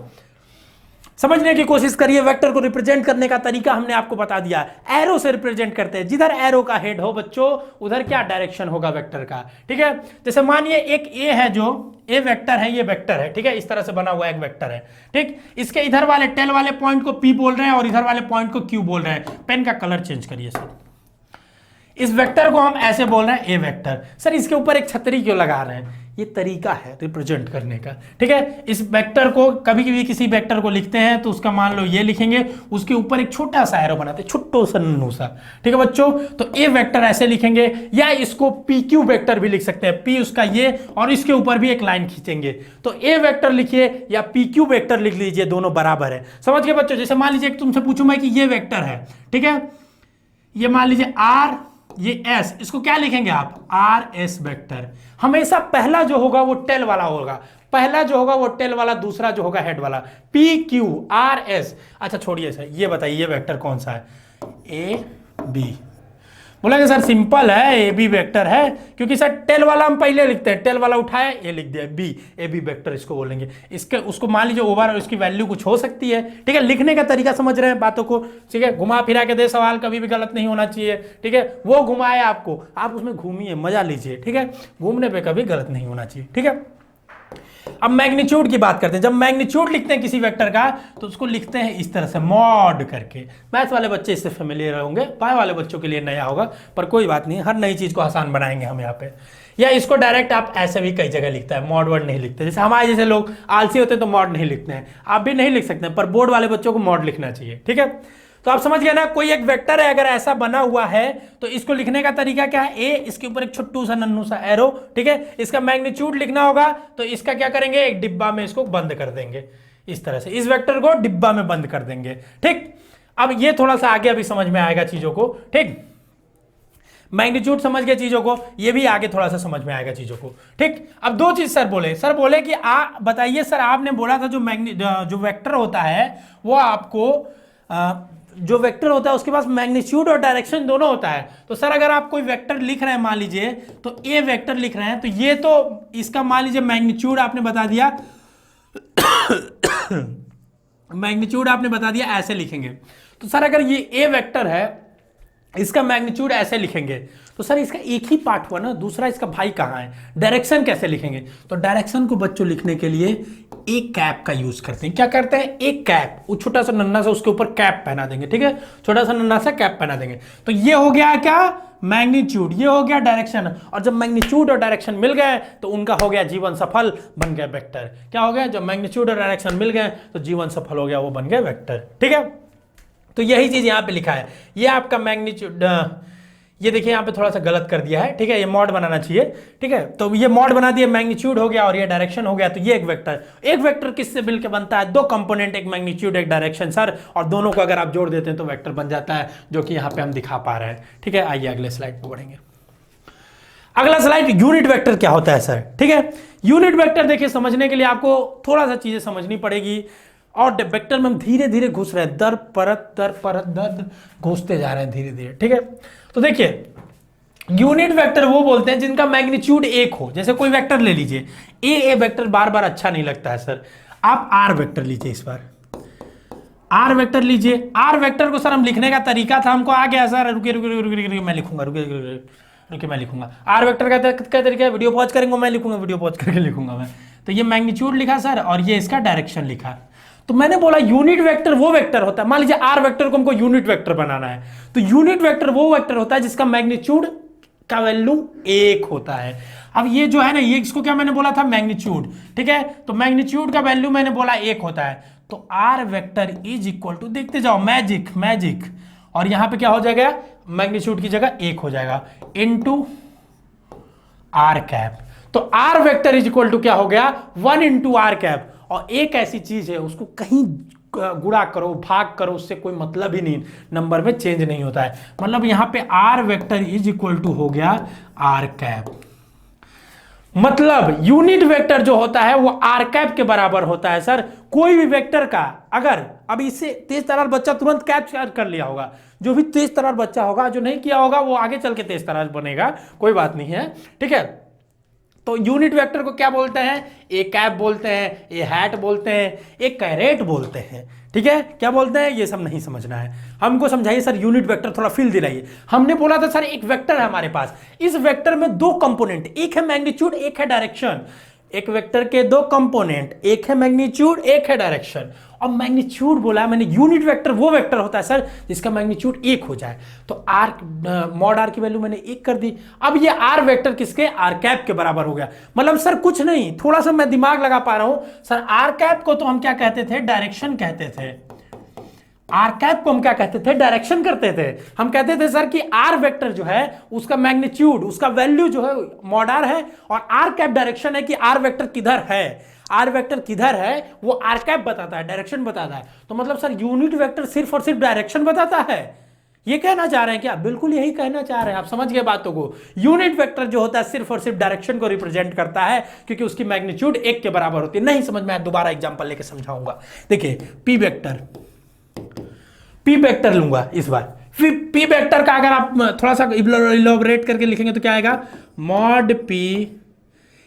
समझने की कोशिश करिए। वेक्टर को रिप्रेजेंट करने का तरीका हमने आपको बता दिया। एरो से रिप्रेजेंट करते हैं। जिधर एरो का हेड हो बच्चों, उधर क्या डायरेक्शन होगा वेक्टर का। ठीक है, जैसे मानिए एक ए है, जो ए वेक्टर है, ये वेक्टर है। ठीक है, इस तरह से बना हुआ एक वेक्टर है। ठीक, इसके इधर वाले टेल वाले पॉइंट को पी बोल रहे हैं और इधर वाले पॉइंट को क्यू बोल रहे हैं। पेन का कलर चेंज करिए सर। इस वेक्टर को हम ऐसे बोल रहे हैं ए वेक्टर। सर इसके ऊपर एक छतरी क्यों लगा रहे हैं? ये तरीका है रिप्रेजेंट करने का। ठीक है, इस वेक्टर को कभी कभी किसी वेक्टर को लिखते हैं तो उसका मान लो ये लिखेंगे, उसके ऊपर एक छोटा सा एरो बनाते हैं, छोटो सा नन्नू सा। ठीक है बच्चों, तो ए वेक्टर ऐसे लिखेंगे, या इसको पी क्यू वेक्टर भी लिख सकते हैं। पी उसका ये और इसके ऊपर भी एक लाइन खींचेंगे, तो ए वेक्टर लिखिए या पी क्यू वेक्टर लिख लीजिए, दोनों बराबर है। समझ गए बच्चों? जैसे मान लीजिए तुमसे पूछूं मैं कि ये वेक्टर है, ठीक है, ये मान लीजिए आर, ये एस, इसको क्या लिखेंगे आप? R S vector. हमेशा पहला जो होगा वो टेल वाला होगा, पहला जो होगा वो टेल वाला, दूसरा जो होगा हेड वाला। P Q R S. अच्छा छोड़िए सर, ये बताइए ये वेक्टर कौन सा है? A B. बोलेंगे सर सिंपल है, ए बी वेक्टर है, क्योंकि सर टेल वाला हम पहले लिखते हैं, टेल वाला उठाया ए लिख दिया, बी, ए बी वेक्टर इसको बोलेंगे। इसके उसको मान लीजिए ओवर, इसकी वैल्यू कुछ हो सकती है। ठीक है, लिखने का तरीका समझ रहे हैं बातों को? ठीक है, घुमा फिरा के दे, सवाल कभी भी गलत नहीं होना चाहिए। ठीक है, वो घुमाए आपको, आप उसमें घूमिए, मजा लीजिए। ठीक है, घूमने पे कभी गलत नहीं होना चाहिए। ठीक है, अब मैग्नीट्यूड की बात करते हैं। जब मैग्नीट्यूड लिखते हैं किसी वेक्टर का तो उसको लिखते हैं इस तरह से, मॉड करके। मैथ्स वाले बच्चे इससे फेमिलियर होंगे, बायो वाले बच्चों के लिए नया होगा, पर कोई बात नहीं, हर नई चीज को आसान बनाएंगे हम यहाँ पे। या इसको डायरेक्ट आप ऐसे भी कई जगह लिखता है, मॉड वर्ड नहीं लिखते। जैसे हमारे जैसे लोग आलसी होते हैं तो मॉड नहीं लिखते हैं, आप भी नहीं लिख सकते हैं, पर बोर्ड वाले बच्चों को मॉड लिखना चाहिए। ठीक है, तो आप समझ गए ना, कोई एक वेक्टर है अगर ऐसा बना हुआ है तो इसको लिखने का तरीका क्या है? ए, इसके ऊपर एक छोटू सा नन्नू सा एरो। ठीक है, इसका मैग्नीट्यूड लिखना होगा तो इसका क्या करेंगे? एक डिब्बा में इसको बंद कर देंगे, इस तरह से इस वेक्टर को डिब्बा में बंद कर देंगे। ठीक, अब ये थोड़ा सा आगे अभी समझ में आएगा चीजों को। ठीक, मैग्नीट्यूड समझ गए चीजों को, ये भी आगे थोड़ा सा समझ में आएगा चीजों को। ठीक, अब दो चीज सर बोले कि बताइए सर, आपने बोला था जो वेक्टर होता है वो आपको जो वेक्टर होता है उसके पास मैग्नीट्यूड और डायरेक्शन दोनों होता है। तो सर अगर आप कोई वेक्टर लिख रहे हैं, मान लीजिए तो ए वेक्टर लिख रहे हैं, तो ये तो इसका मान लीजिए मैग्नीट्यूड आपने बता दिया मैग्नीट्यूड आपने बता दिया ऐसे लिखेंगे। तो सर अगर ये ए वेक्टर है इसका मैग्नीट्यूड ऐसे लिखेंगे। तो सर इसका एक ही पार्ट हुआ ना, दूसरा इसका भाई कहाँ है? डायरेक्शन कैसे लिखेंगे? तो डायरेक्शन को बच्चों लिखने के लिए एक कैप का यूज करते हैं। क्या करते हैं? एक कैप, वो छोटा सा नन्ना सा उसके ऊपर कैप पहना देंगे, ठीक है, छोटा सा नन्ना सा कैप पहना देंगे। तो ये हो गया क्या? मैग्नीट्यूड। ये हो गया डायरेक्शन। और जब मैग्नीट्यूड और डायरेक्शन मिल गए तो उनका हो गया जीवन सफल, बन गया वेक्टर। क्या हो गया? जब मैग्नीट्यूड और डायरेक्शन मिल गए तो जीवन सफल हो गया, वो बन गया वेक्टर, ठीक है। तो यही चीज यहां पे लिखा है। ये आपका मैग्नीट्यूड, ये देखिए यहां पे थोड़ा सा गलत कर दिया है, ठीक है, ये मॉड बनाना चाहिए, ठीक है। तो ये मॉड बना दिया, मैग्नीट्यूड हो गया और ये डायरेक्शन हो गया। तो ये एक वेक्टर, एक वेक्टर किससे मिलकर बनता है? दो कंपोनेंट, एक मैग्नीट्यूड एक डायरेक्शन सर, और दोनों को अगर आप जोड़ देते हैं तो वेक्टर बन जाता है, जो कि यहां पे हम दिखा पा रहे हैं, ठीक है। आइए अगले स्लाइड पर बढ़ेंगे। अगला स्लाइड, यूनिट वेक्टर क्या होता है सर, ठीक है। यूनिट वेक्टर देखिए, समझने के लिए आपको थोड़ा सा चीजें समझनी पड़ेगी, और वेक्टर में हम धीरे धीरे घुस रहे हैं, दर परत घुसते जा रहे हैं धीरे धीरे, ठीक है। तो देखिए यूनिट वेक्टर वो बोलते हैं जिनका मैग्नीट्यूड एक हो। जैसे कोई वेक्टर ले लीजिए, ए वेक्टर बार बार अच्छा नहीं लगता है सर, आप आर वेक्टर लीजिए, इस बार आर वेक्टर लीजिए। आर वेक्टर को सर हम लिखने का तरीका था, हमको आ गया सर, रुके मैं लिखूंगा, रुके मैं लिखूंगा। आर वेक्टर का तरीका है, वीडियो पॉज करेंगे, मैं लिखूंगा, वीडियो पॉज करके लिखूंगा मैं। तो ये मैग्नीट्यूड लिखा सर, और ये इसका डायरेक्शन लिखा। तो मैंने बोला यूनिट वेक्टर वो वेक्टर होता है, मान लीजिए आर वेक्टर को हमको यूनिट वेक्टर बनाना है, तो यूनिट वेक्टर वो वेक्टर होता है जिसका मैग्नीट्यूड का वैल्यू एक होता है। अब ये जो है ना, ये इसको क्या मैंने बोला था? मैग्नीट्यूड, ठीक है। तो मैग्नीट्यूड का वैल्यू मैंने बोला एक होता है, तो R vector is equal to, देखते जाओ, मैजिक, और यहां पे क्या हो जाएगा? मैग्नीट्यूड की जगह एक हो जाएगा, इनटू आर कैप। तो R vector is equal to क्या हो गया? 1 इंटू आर कैप। और एक ऐसी चीज है, उसको कहीं गुणा करो, भाग करो, उससे कोई मतलब ही नहीं, नंबर में चेंज नहीं होता है। मतलब यहां पे R vector is equal to हो गया आर कैप। मतलब यूनिट वेक्टर जो होता है वो आर कैप के बराबर होता है सर। कोई भी वेक्टर का, अगर अब इससे तेज तरार बच्चा तुरंत कैप्चर कर लिया होगा, जो भी तेज तरार बच्चा होगा, जो नहीं किया होगा वो आगे चल के तेज तरार बनेगा, कोई बात नहीं है, ठीक है। तो यूनिट वेक्टर को क्या बोलते हैं? ए कैप बोलते हैं, ए हैट बोलते हैं, ए कैरेट बोलते हैं, ठीक है। क्या बोलते हैं? ये सब नहीं समझना है, हमको समझाइए सर यूनिट वेक्टर, थोड़ा फील दिलाइए। हमने बोला था सर एक वेक्टर है हमारे पास, इस वेक्टर में दो कंपोनेंट, एक है मैग्नीट्यूड एक है डायरेक्शन। एक वेक्टर के दो कंपोनेंट, एक है मैग्नीट्यूड एक है डायरेक्शन। और मैग्नीट्यूड बोला मैंने, यूनिट वेक्टर वो वेक्टर होता है सर जिसका मैग्नीट्यूड एक हो जाए। तो आर, मॉड आर की वैल्यू मैंने एक कर दी। अब ये आर वेक्टर किसके? आर कैप के बराबर हो गया। मतलब सर कुछ नहीं, थोड़ा सा मैं दिमाग लगा पा रहा हूं सर। आर कैप को तो हम क्या कहते थे? डायरेक्शन कहते थे। आर कैप को हम क्या कहते थे? डायरेक्शन करते थे। हम कहते थे सर कि आर वेक्टर जो है उसका मैग्नीट्यूड, उसका वैल्यू जो है मॉड आर है, और आर कैप डायरेक्शन है कि आर वेक्टर किधर है, आर वेक्टर किधर है वो आर कैप बताता है, डायरेक्शन बताता है। तो मतलब सर यूनिट वेक्टर सिर्फ और सिर्फ डायरेक्शन बताता है, ये कहना चाह रहे हैं क्या? बिल्कुल यही कहना चाह रहे हैं, आप समझ गए बातों को। यूनिट वेक्टर जो होता है सिर्फ और सिर्फ डायरेक्शन को रिप्रेजेंट करता है, क्योंकि उसकी मैग्नीट्यूड एक के बराबर होती है। नहीं समझ में आया, दोबारा एग्जांपल लेके समझाऊंगा। देखिए पी वेक्टर लूंगा इस बार। पी वेक्टर का अगर आप थोड़ा सा इलैबोरेट करके लिखेंगे तो क्या आएगा? Mod P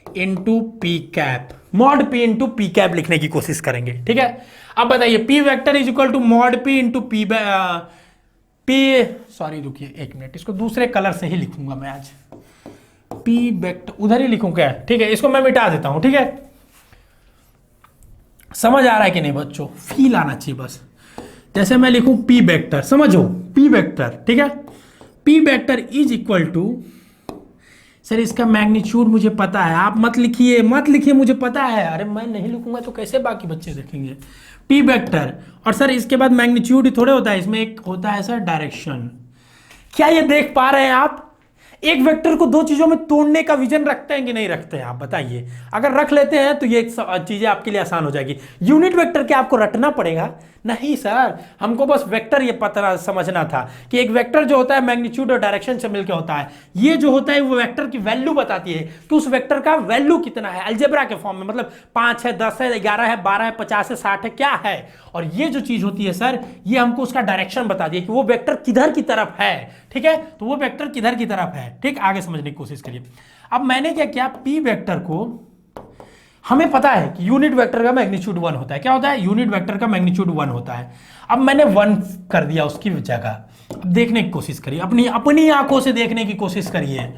into P cap, mod P into P cap लिखने की कोशिश करेंगे, ठीक है। अब बताइए P vector is equal to mod P into sorry रुकिए एक मिनट, इसको दूसरे कलर से ही लिखूंगा मैं आज। पी वेक्टर उधर ही लिखूं क्या? ठीक है, इसको मैं मिटा देता हूं, ठीक है। समझ आ रहा है कि नहीं बच्चों? फील आना चाहिए बस। जैसे मैं लिखूं पी वेक्टर, समझो पी वेक्टर, ठीक है। P vector is equal to, sir इसका मैग्नीट्यूड मुझे पता है, आप मत लिखिए मुझे पता है। अरे मैं नहीं लिखूंगा तो कैसे बाकी बच्चे देखेंगे? पी वेक्टर, और सर इसके बाद मैग्नीट्यूड ही थोड़े होता है, इसमें एक होता है सर डायरेक्शन। क्या ये देख पा रहे हैं आप? एक वेक्टर को दो चीजों में तोड़ने का विजन रखते हैं कि नहीं रखते हैं? आप बताइए। अगर रख लेते हैं तो ये चीजें आपके लिए आसान हो जाएगी। यूनिट वेक्टर क्या आपको रटना पड़ेगा? नहीं सर, हमको बस वेक्टर ये पता समझना था कि एक वेक्टर जो होता है मैग्नीट्यूड और डायरेक्शन से मिलकर होता है। ये जो होता है वो वेक्टर की वैल्यू बताती है कि उस वेक्टर का वैल्यू कितना है, अलजेब्रा के फॉर्म में, मतलब 5 है, 10 है, 11 है, 12 है, 50 है, 60 है, क्या है। और ये जो चीज होती है सर, ये हमको उसका डायरेक्शन बताती है कि वो वेक्टर किधर की तरफ है, ठीक है। तो वो वेक्टर किधर की तरफ है, ठीक। आगे समझने की कोशिश करिए। अब मैंने क्या किया, पी वेक्टर को, हमें पता है कि यूनिट वेक्टर का मैग्नीट्यूड 1 होता है। क्या होता है? यूनिट वेक्टर का मैग्नीट्यूड 1 होता है। अब मैंने 1 कर दिया उसकी जगह, अब देखने की कोशिश करिए, अपनी अपनी आंखों से देखने की कोशिश करिए।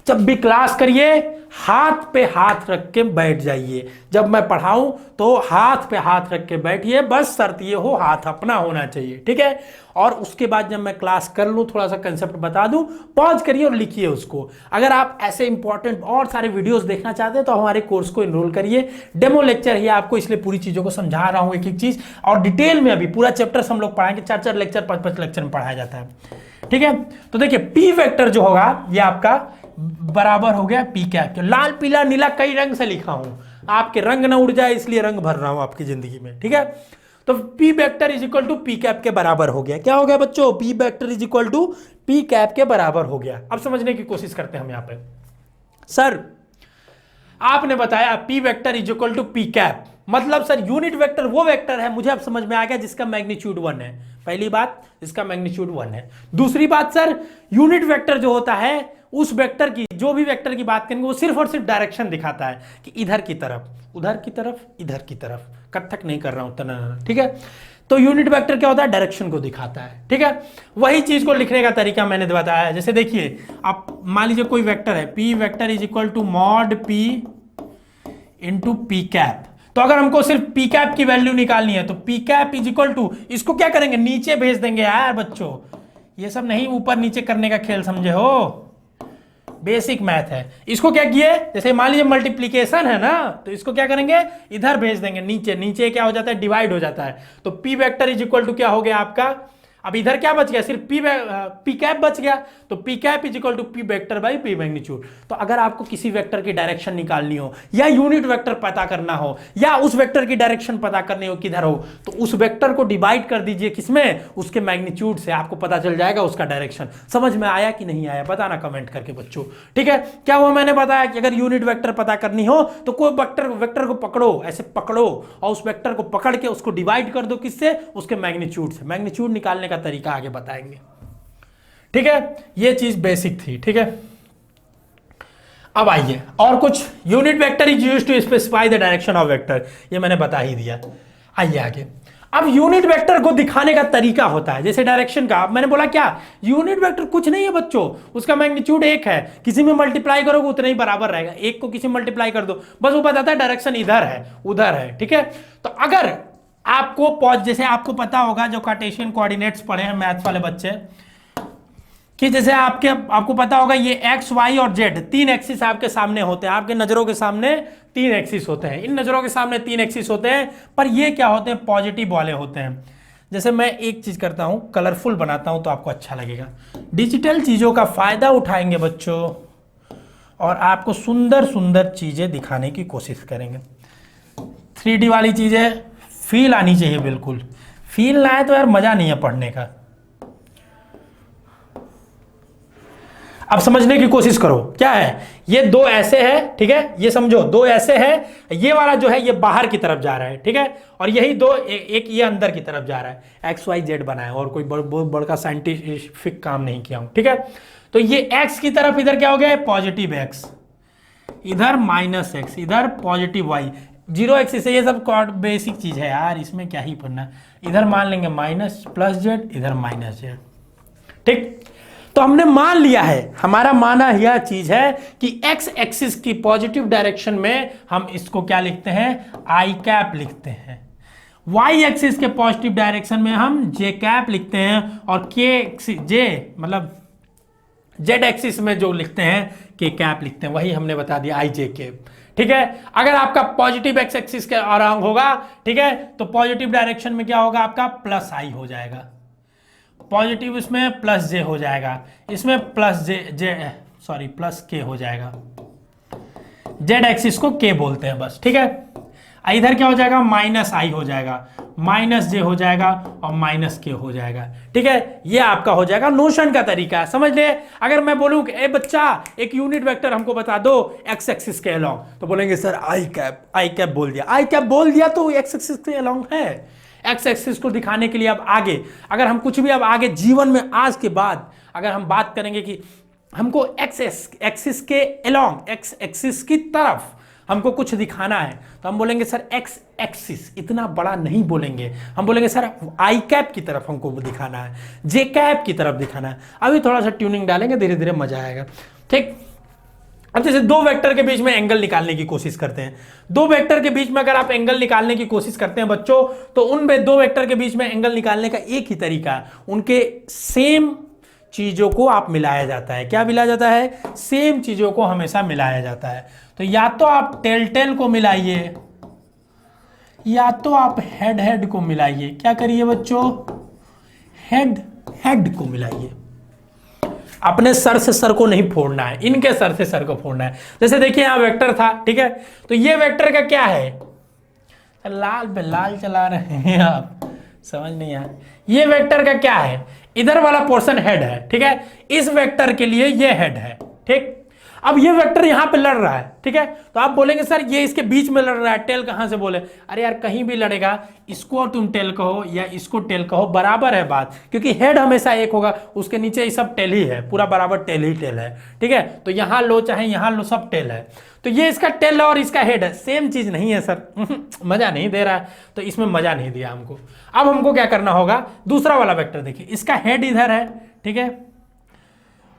जब भी क्लास करिए हाथ पे हाथ रख के बैठ जाइए। जब मैं पढ़ाऊं तो हाथ पे हाथ रख के बैठिए, बस शर्त ये हो हाथ अपना होना चाहिए, ठीक है। और उसके बाद जब मैं क्लास कर लूं, थोड़ा सा कंसेप्ट बता दूं, पॉज करिए और लिखिए उसको। अगर आप ऐसे इंपॉर्टेंट और सारे वीडियोस देखना चाहते हैं तो हमारे कोर्स को इनरोल करिए। डेमो लेक्चर ही आपको, इसलिए पूरी चीजों को समझा रहा हूं एक एक चीज, और डिटेल में अभी पूरा चैप्टर्स हम लोग पढ़ाएंगे। 4-4 लेक्चर 5-5 लेक्चर में पढ़ाया जाता है, ठीक है। तो देखिए पी वेक्टर जो होगा ये आपका बराबर हो गया पी कैप के। लाल पीला नीला कई रंग से लिखा हूं, आपके रंग ना उड़ जाए इसलिए रंग भर रहा हूं आपकी जिंदगी में, ठीक है। तो P vector is equal to P cap के बराबर हो गया। क्या हो गया बच्चों? P vector is equal to P cap के बराबर हो गया। अब समझने की कोशिश करते हैं हम यहां पे। सर आपने बताया P vector is equal to P cap, मतलब सर यूनिट वेक्टर वो वेक्टर है, मुझे अब समझ में आ गया, जिसका मैग्नीट्यूड 1 है। पहली बात, इसका मैग्नीट्यूड 1 है। दूसरी बात सर, यूनिट वेक्टर जो होता है उस वेक्टर की, जो भी वेक्टर की बात करेंगे वो सिर्फ और सिर्फ डायरेक्शन दिखाता है कि इधर की तरफ, उधर की तरफ, इधर की तरफ। कत्थक नहीं कर रहा हूं तना, ठीक है। तो यूनिट वेक्टर क्या होता है? डायरेक्शन को दिखाता है, ठीक है। वही चीज को लिखने का तरीका मैंने बताया है। जैसे देखिए, आप मान लीजिए कोई वेक्टर है, P vector is equal to mod P into P cap. तो अगर हमको सिर्फ पी कैप की वैल्यू निकालनी है तो P cap is equal to, इसको क्या करेंगे? नीचे भेज देंगे यार बच्चों, ये सब नहीं ऊपर नीचे करने का खेल, समझे हो? बेसिक मैथ है। इसको क्या किए, जैसे मान लीजिए मल्टीप्लीकेशन है ना, तो इसको क्या करेंगे? इधर भेज देंगे नीचे। नीचे क्या हो जाता है? डिवाइड हो जाता है। तो P vector is equal to क्या हो गया आपका? अब इधर क्या बच गया? सिर्फ पी कैप बच गया। तो P cap is equal to P vector by P magnitude. तो अगर आपको किसी वेक्टर की डायरेक्शन निकालनी हो, या यूनिट वेक्टर पता करना हो, या उस वेक्टर की डायरेक्शन पता करनी हो किधर हो, तो उस वेक्टर को डिवाइड कर दीजिए किसमें? उसके मैग्नीट्यूड से, आपको पता चल जाएगा उसका डायरेक्शन। समझ में आया कि नहीं आया? बताना कमेंट करके बच्चों, ठीक है। क्या हुआ? मैंने बताया कि अगर यूनिट वेक्टर पता करनी हो तो कोई वेक्टर को पकड़ो, ऐसे पकड़ो, और उस वेक्टर को पकड़ के उसको डिवाइड कर दो किससे? उसके मैग्नीट्यूड से। मैग्नीट्यूड निकालने का तरीका आगे बताएंगे, ठीक है। ये चीज बेसिक थी, ठीक है। अब आइए और कुछ। Unit vector is used to specify the direction of vector, ये मैंने बता ही दिया। आइए आगे। अब यूनिट वेक्टर को दिखाने का तरीका होता है, जैसे डायरेक्शन का। मैंने बोला क्या? यूनिट वेक्टर कुछ नहीं है बच्चों, उसका मैग्नीट्यूड 1 है। किसी में मल्टीप्लाई करोगे उतना ही बराबर रहेगा। 1 को किसी में मल्टीप्लाई कर दो, बस वो बताता है डायरेक्शन इधर है उधर है, ठीक है। तो अगर आपको जैसे आपको पता होगा जो कार्टेशियन कोऑर्डिनेट्स पढ़े हैं मैथ्स वाले बच्चे, कि जैसे आपको पता होगा ये एक्स वाई और जेड 3 एक्सिस आपके सामने होते हैं। आपके नजरों के सामने 3 एक्सिस होते हैं, इन नजरों के सामने 3 एक्सिस होते हैं, पर ये क्या होते हैं? पॉजिटिव वाले होते हैं। जैसे मैं एक चीज करता हूं, कलरफुल बनाता हूं तो आपको अच्छा लगेगा। डिजिटल चीजों का फायदा उठाएंगे बच्चों, और आपको सुंदर सुंदर चीजें दिखाने की कोशिश करेंगे। 3D वाली चीजें फील आनी चाहिए, बिल्कुल फील ना आए तो यार मजा नहीं है पढ़ने का। अब समझने की कोशिश करो क्या है। ये 2 ऐसे है, ठीक है, ये समझो 2 ऐसे है, ये वाला जो है ये बाहर की तरफ जा रहा है, ठीक है, और यही 2 एक ये अंदर की तरफ जा रहा है। एक्स वाई जेड बनाया और कोई बहुत बड़का साइंटिफिक काम नहीं किया हूं, ठीक है। तो ये एक्स की तरफ इधर क्या हो गया? पॉजिटिव एक्स, इधर माइनस एक्स, इधर पॉजिटिव वाई। 0 एक्सिस से ये सब बेसिक चीज है यार, इसमें क्या ही पढ़ना। इधर मान लेंगे माइनस प्लस जेड, इधर माइनस जेड, ठीक। तो हमने मान लिया है, हमारा माना यह चीज है कि एक्स एक्सिस की पॉजिटिव डायरेक्शन में हम इसको क्या लिखते हैं? आई कैप लिखते हैं। वाई एक्सिस के पॉजिटिव डायरेक्शन में हम जे कैप लिखते हैं, और जे मतलब जेड एक्सिस में जो लिखते हैं के कैप लिखते हैं। वही हमने बता दिया, आई जे कैप, ठीक है। अगर आपका पॉजिटिव एक्स एक्सिस के अराउंड होगा, ठीक है, तो पॉजिटिव डायरेक्शन में क्या होगा? आपका प्लस आई हो जाएगा। पॉजिटिव इसमें प्लस जे हो जाएगा, इसमें प्लस प्लस के हो जाएगा। जेड एक्सिस को के बोलते हैं बस, ठीक है। इधर क्या हो जाएगा? माइनस आई हो जाएगा, माइनस जे हो जाएगा, और माइनस के हो जाएगा, ठीक है। ये आपका हो जाएगा नोशन का तरीका, समझ ले। अगर मैं बोलूं कि ए बच्चा एक यूनिट वेक्टर हमको बता दो एक्स एक्सिस के अलोंग, तो बोलेंगे सर आई कैप बोल दिया। आई कैप बोल दिया तो एक्स एक्सिस के अलोंग है। एक्स एक्सिस को दिखाने के लिए अब आगे, अगर हम कुछ भी अब आगे जीवन में आज के बाद अगर हम बात करेंगे कि हमको एक्स एक्सिस के अलोंग, एक्स एक्सिस की तरफ हमको कुछ दिखाना है तो हम बोलेंगे सर एक्स एक्सिस, इतना बड़ा नहीं बोलेंगे, हम बोलेंगे सर आई कैप की तरफ हमको दिखाना है, जे कैप की तरफ दिखाना है। अभी थोड़ा सा ट्यूनिंग डालेंगे, धीरे धीरे मजा आएगा। ठीक, अब जैसे दो वेक्टर के बीच में एंगल निकालने की कोशिश करते हैं, दो वेक्टर के बीच में अगर आप एंगल निकालने की कोशिश करते हैं बच्चों, तो उन दो वेक्टर के बीच में एंगल निकालने का एक ही तरीका है, उनके सेम चीजों को आप मिलाया जाता है। क्या मिलाया जाता है? सेम चीजों को हमेशा मिलाया जाता है। तो या तो आप टेल टेल को मिलाइए, या तो आप हेड हेड को मिलाइए। क्या करिए बच्चों? हेड हेड को मिलाइए। अपने सर से सर को नहीं फोड़ना है, इनके सर से सर को फोड़ना है। जैसे देखिए यहां वेक्टर था, ठीक है, तो ये वेक्टर का क्या है? लाल पे लाल चला रहे हैं आप, समझ नहीं आया। ये वेक्टर का क्या है? इधर वाला पोर्शन हेड है, ठीक है, इस वेक्टर के लिए ये हेड है। ठीक, अब ये वेक्टर यहां पे लड़ रहा है, ठीक है, तो आप बोलेंगे सर ये इसके बीच में लड़ रहा है, टेल कहां से बोले? अरे यार कहीं भी लड़ेगा, इसको तुम टेल कहो या इसको टेल कहो, बराबर है बात, क्योंकि हेड हमेशा एक होगा, उसके नीचे ये सब टेल ही है, पूरा बराबर टेल ही टेल है। ठीक है, तो यहां लो चाहे यहां लो, सब टेल है। तो ये इसका टेल है और इसका हेड है, सेम चीज नहीं है सर। मजा नहीं दे रहा है, तो इसमें मजा नहीं दिया हमको। अब हमको क्या करना होगा? दूसरा वाला वेक्टर देखिए, इसका हेड इधर है, ठीक है,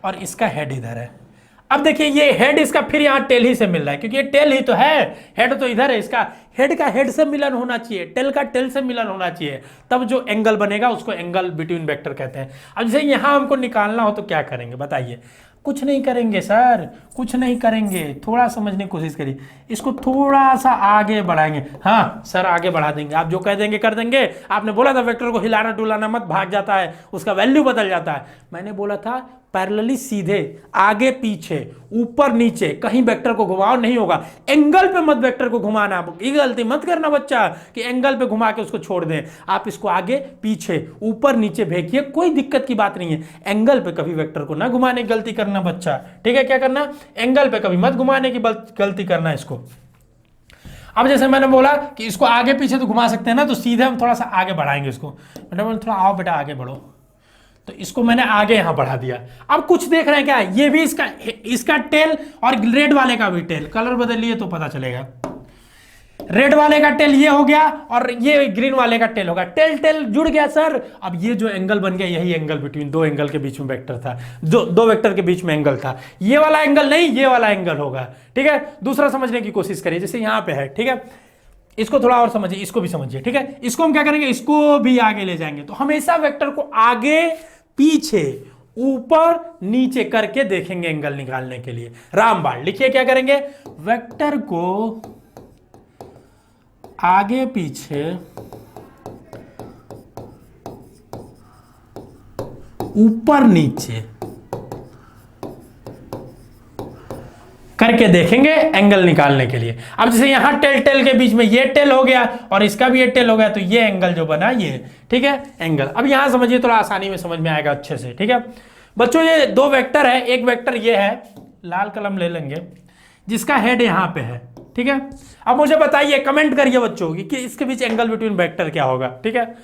और इसका हेड इधर है। अब देखिए ये हेड इसका फिर यहाँ टेल ही से मिल रहा है, क्योंकि ये टेल ही तो है, हेड तो इधर है, इसका हेड का हेड से मिलन होना चाहिए, टेल का टेल से मिलन होना चाहिए, तब जो एंगल बनेगा उसको एंगल बिटवीन वेक्टर कहते हैं। अब जैसे यहाँ हमको निकालना हो तो क्या करेंगे बताइए? कुछ नहीं करेंगे सर, कुछ नहीं करेंगे, थोड़ा समझने की कोशिश करिए, इसको थोड़ा सा आगे बढ़ाएंगे। हाँ सर आगे बढ़ा देंगे, आप जो कह देंगे कर देंगे। आपने बोला था वेक्टर को हिलाना डुलाना मत, भाग जाता है, उसका वैल्यू बदल जाता है। मैंने बोला था पैरेलली सीधे, आगे पीछे, ऊपर नीचे, कहीं वेक्टर को घुमाओ नहीं होगा, एंगल पे मत वेक्टर को घुमाना। ये गलती मत करना बच्चा कि एंगल पे घुमा के उसको छोड़ दें। आप इसको आगे पीछे ऊपर नीचे भेजिए, कोई दिक्कत की बात नहीं है। एंगल पे कभी वेक्टर को ना घुमाने की गलती करना बच्चा, ठीक है? क्या करना? एंगल पे कभी मत घुमाने की गलती करना इसको। अब जैसे मैंने बोला कि इसको आगे पीछे तो घुमा सकते हैं ना, तो सीधे हम थोड़ा सा आगे बढ़ाएंगे इसको। मैंने थोड़ा आओ बेटा आगे बढ़ो, तो इसको मैंने आगे यहां बढ़ा दिया। अब कुछ देख रहे हैं क्या? ये भी इसका टेल और रेड वाले का भी टेल, कलर बदल लिए तो पता चलेगा। रेड वाले का टेल ये हो गया और ये ग्रीन वाले का टेल होगा, टेल टेल जुड़ गया सर। अब ये जो एंगल बन गया, यही एंगल बिटवीन दो एंगल के बीच में वेक्टर था, दो वेक्टर के बीच में एंगल था। ये वाला एंगल नहीं, ये वाला एंगल होगा। ठीक है, दूसरा समझने की कोशिश करिए, जैसे यहां पे है, ठीक है, इसको थोड़ा और समझिए, इसको भी समझिए। ठीक है, इसको हम क्या करेंगे? इसको भी आगे ले जाएंगे। तो हमेशा वेक्टर को आगे पीछे ऊपर नीचे करके देखेंगे एंगल निकालने के लिए। रामबाण लिखिए, क्या करेंगे? वेक्टर को आगे पीछे ऊपर नीचे करके देखेंगे एंगल निकालने के लिए। अब जैसे यहां टेल टेल के बीच में ये टेल हो गया और इसका भी ये टेल हो गया, तो ये एंगल जो बना ये, ठीक है, एंगल। अब यहां समझिए, थोड़ा आसानी में समझ में आएगा अच्छे से। ठीक है बच्चों, ये दो वेक्टर है, एक वेक्टर ये है, लाल कलम ले लेंगे, जिसका हेड यहां पे है। ठीक है, अब मुझे बताइए, कमेंट करिए बच्चों कि इसके बीच एंगल बिटवीन वेक्टर क्या होगा। ठीक है,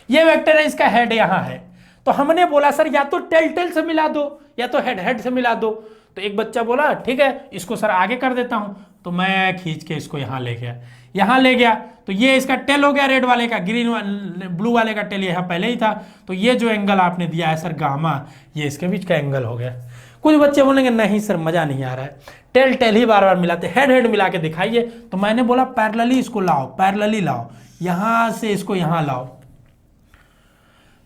ये वेक्टर है, इसका हेड यहां है, तो हमने बोला सर या तो टेल टेल से मिला दो या तो हेड हेड से मिला दो। तो एक बच्चा बोला ठीक है इसको सर आगे कर देता हूं, तो मैं खींच के इसको यहां ले गया, यहां ले गया, तो ये इसका टेल हो गया रेड वाले का, ब्लू वाले का टेल यहां पहले ही था। तो ये जो एंगल आपने दिया है सर गामा, ये इसके बीच का एंगल हो गया। कुछ बच्चे बोलेंगे नहीं सर मजा नहीं आ रहा है, टेल टेल ही बार बार मिलाते, हेड हेड मिला के दिखाइए। तो मैंने बोला पैरेलली इसको लाओ, पैरेलली लाओ, यहां से इसको यहां लाओ,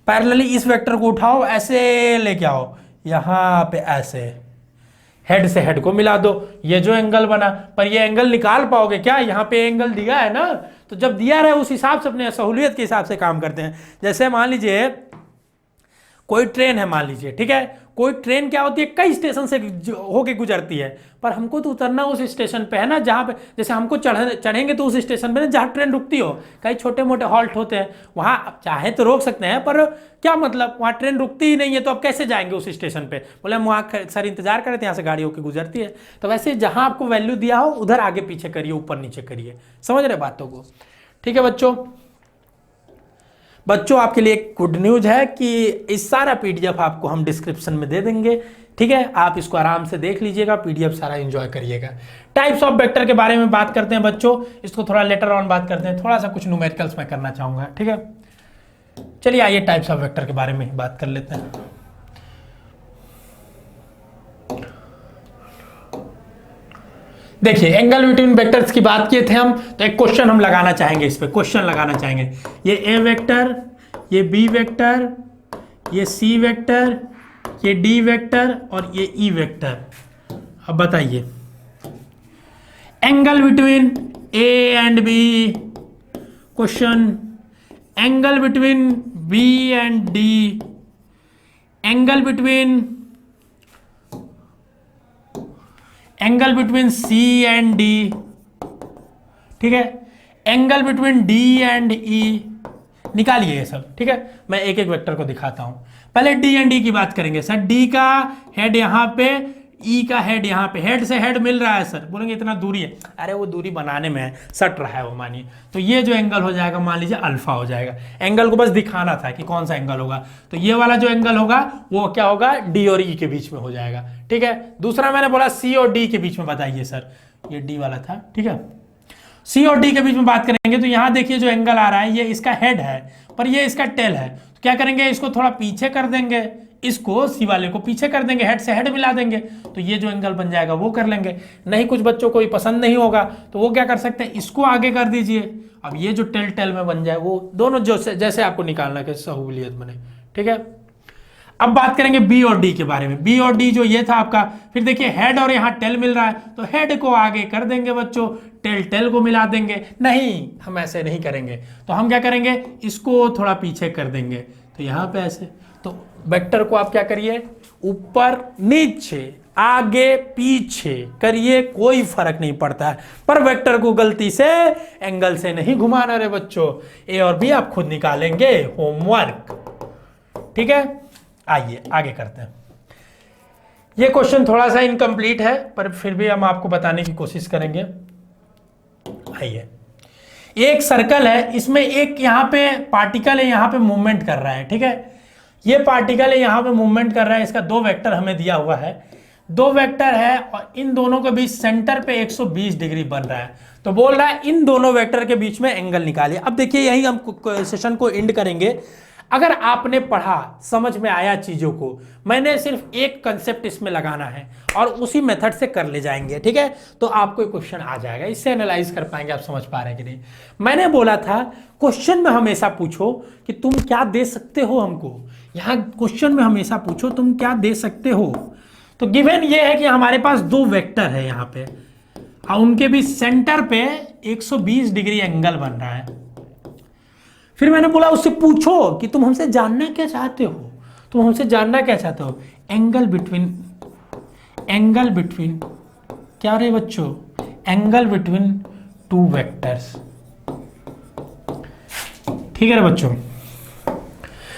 पैरेलली इस वेक्टर को उठाओ, ऐसे लेके आओ, यहां पे ऐसे हेड से हेड को मिला दो, ये जो एंगल बना। पर ये एंगल निकाल पाओगे क्या? यहाँ पे एंगल दिया है ना, तो जब दिया रहे उस हिसाब से अपने सहूलियत के हिसाब से काम करते हैं। जैसे मान लीजिए कोई ट्रेन है, मान लीजिए, ठीक है, कोई ट्रेन क्या होती है, कई स्टेशन से होके गुजरती है, पर हमको तो उतरना उस स्टेशन पे है ना जहाँ पे, जैसे हमको चढ़ेंगे तो उस स्टेशन पे ना जहाँ ट्रेन रुकती हो। कई छोटे मोटे हॉल्ट होते हैं, वहाँ चाहे तो रोक सकते हैं, पर क्या मतलब, वहाँ ट्रेन रुकती ही नहीं है, तो अब कैसे जाएंगे उस स्टेशन पे? बोले हम वहाँ सर इंतजार करें, यहाँ से गाड़ी होकर गुजरती है। तो वैसे जहाँ आपको वैल्यू दिया हो उधर आगे पीछे करिए, ऊपर नीचे करिए। समझ रहे बातों को? ठीक है बच्चों, बच्चों आपके लिए एक गुड न्यूज है कि इस सारा पीडीएफ आपको हम डिस्क्रिप्शन में दे देंगे, ठीक है। आप इसको आराम से देख लीजिएगा, पीडीएफ सारा एंजॉय करिएगा। टाइप्स ऑफ वेक्टर के बारे में बात करते हैं बच्चों, इसको थोड़ा लेटर ऑन बात करते हैं, थोड़ा सा कुछ न्यूमेरिकल्स में करना चाहूंगा, ठीक है। चलिए आइए टाइप्स ऑफ वेक्टर के बारे में बात कर लेते हैं। देखिए एंगल बिटवीन वेक्टर्स की बात किए थे हम, तो एक क्वेश्चन हम लगाना चाहेंगे, इस पे क्वेश्चन लगाना चाहेंगे। ये ए वेक्टर, ये बी वेक्टर, ये सी वेक्टर, ये डी वेक्टर और ये ई वेक्टर। अब बताइए angle between A and B, question angle between B and D, angle between C and D, ठीक है, angle between D and E, निकालिए ये सब, ठीक है। मैं एक एक वेक्टर को दिखाता हूं। पहले डी एंड ई की बात करेंगे। सर डी का हेड यहां पे, ई का हेड यहाँ पे, हेड से हेड मिल रहा है सर, बोलेंगे इतना दूरी है, अरे वो दूरी बनाने में है, सट रहा है वो, मानिए तो ये जो एंगल हो जाएगा मान लीजिए अल्फा हो जाएगा। एंगल को बस दिखाना था कि कौन सा एंगल होगा, तो ये वाला जो एंगल होगा वो क्या होगा, डी और ई के बीच में हो जाएगा, ठीक है। दूसरा मैंने बोला सी और डी के बीच में, बताइए सर, ये डी वाला था, ठीक है। सी और डी के बीच में बात करेंगे तो यहाँ देखिए जो एंगल आ रहा है ये इसका हेड है, पर ये इसका टेल है, तो क्या करेंगे, इसको थोड़ा पीछे कर देंगे, इसको सी वाले को पीछे कर देंगे, हेड से हेड मिला देंगे, तो ये जो एंगल बन जाएगा वो कर लेंगे। नहीं कुछ बच्चों को पसंद नहीं होगा तो वो क्या कर सकते हैं, इसको आगे कर दीजिए। अब ये जो टेल टेल में बन जाए वो दोनों जो जैसे आपको निकालना है सहूलियत बने, ठीक है। अब बात करेंगे बी और डी के बारे में। बी और डी जो ये था आपका, फिर देखिए हेड और यहाँ टेल मिल रहा है, तो हेड को आगे कर देंगे बच्चों, टेल टेल को मिला देंगे। नहीं हम ऐसे नहीं करेंगे, तो हम क्या करेंगे, इसको थोड़ा पीछे कर देंगे, तो यहाँ पे ऐसे। तो वेक्टर को आप क्या करिए, ऊपर नीचे आगे पीछे करिए, कोई फर्क नहीं पड़ता है, पर वेक्टर को गलती से एंगल से नहीं घुमाना रे बच्चों। ए और बी आप खुद निकालेंगे, होमवर्क, ठीक है। आइए आगे करते हैं। ये क्वेश्चन थोड़ा सा इनकम्प्लीट है, पर फिर भी हम आपको बताने की कोशिश करेंगे। आइए, एक सर्कल है, इसमें एक यहाँ पे पार्टिकल है, यहाँ पे मूवमेंट कर रहा है, ठीक है। ये पार्टिकल है यहाँ पे मूवमेंट कर रहा है, इसका दो वेक्टर हमें दिया हुआ है, दो वेक्टर है और इन दोनों के बीच सेंटर पे 120 डिग्री बन रहा है, तो बोल रहा है इन दोनों वेक्टर के बीच में एंगल निकालिए। अब देखिए यही हम सेशन को एंड करेंगे। अगर आपने पढ़ा, समझ में आया चीजों को, मैंने सिर्फ एक कंसेप्ट इसमें लगाना है और उसी मेथड से कर ले जाएंगे, ठीक है। तो आपको क्वेश्चन आ जाएगा, इससे एनालाइज कर पाएंगे आप, समझ पा रहे हैं कि नहीं। मैंने बोला था क्वेश्चन में हमेशा पूछो कि तुम क्या दे सकते हो हमको, यहाँ क्वेश्चन में हमेशा पूछो तुम क्या दे सकते हो। तो गिवन ये है कि हमारे पास दो वेक्टर है यहाँ पे और उनके भी सेंटर पे 120 डिग्री एंगल बन रहा है। फिर मैंने बोला उससे पूछो कि तुम हमसे जानना क्या चाहते हो, तुम हमसे जानना क्या चाहते हो, एंगल बिटवीन क्या रहे बच्चों, एंगल बिटवीन टू वेक्टर्स, ठीक है ना बच्चों।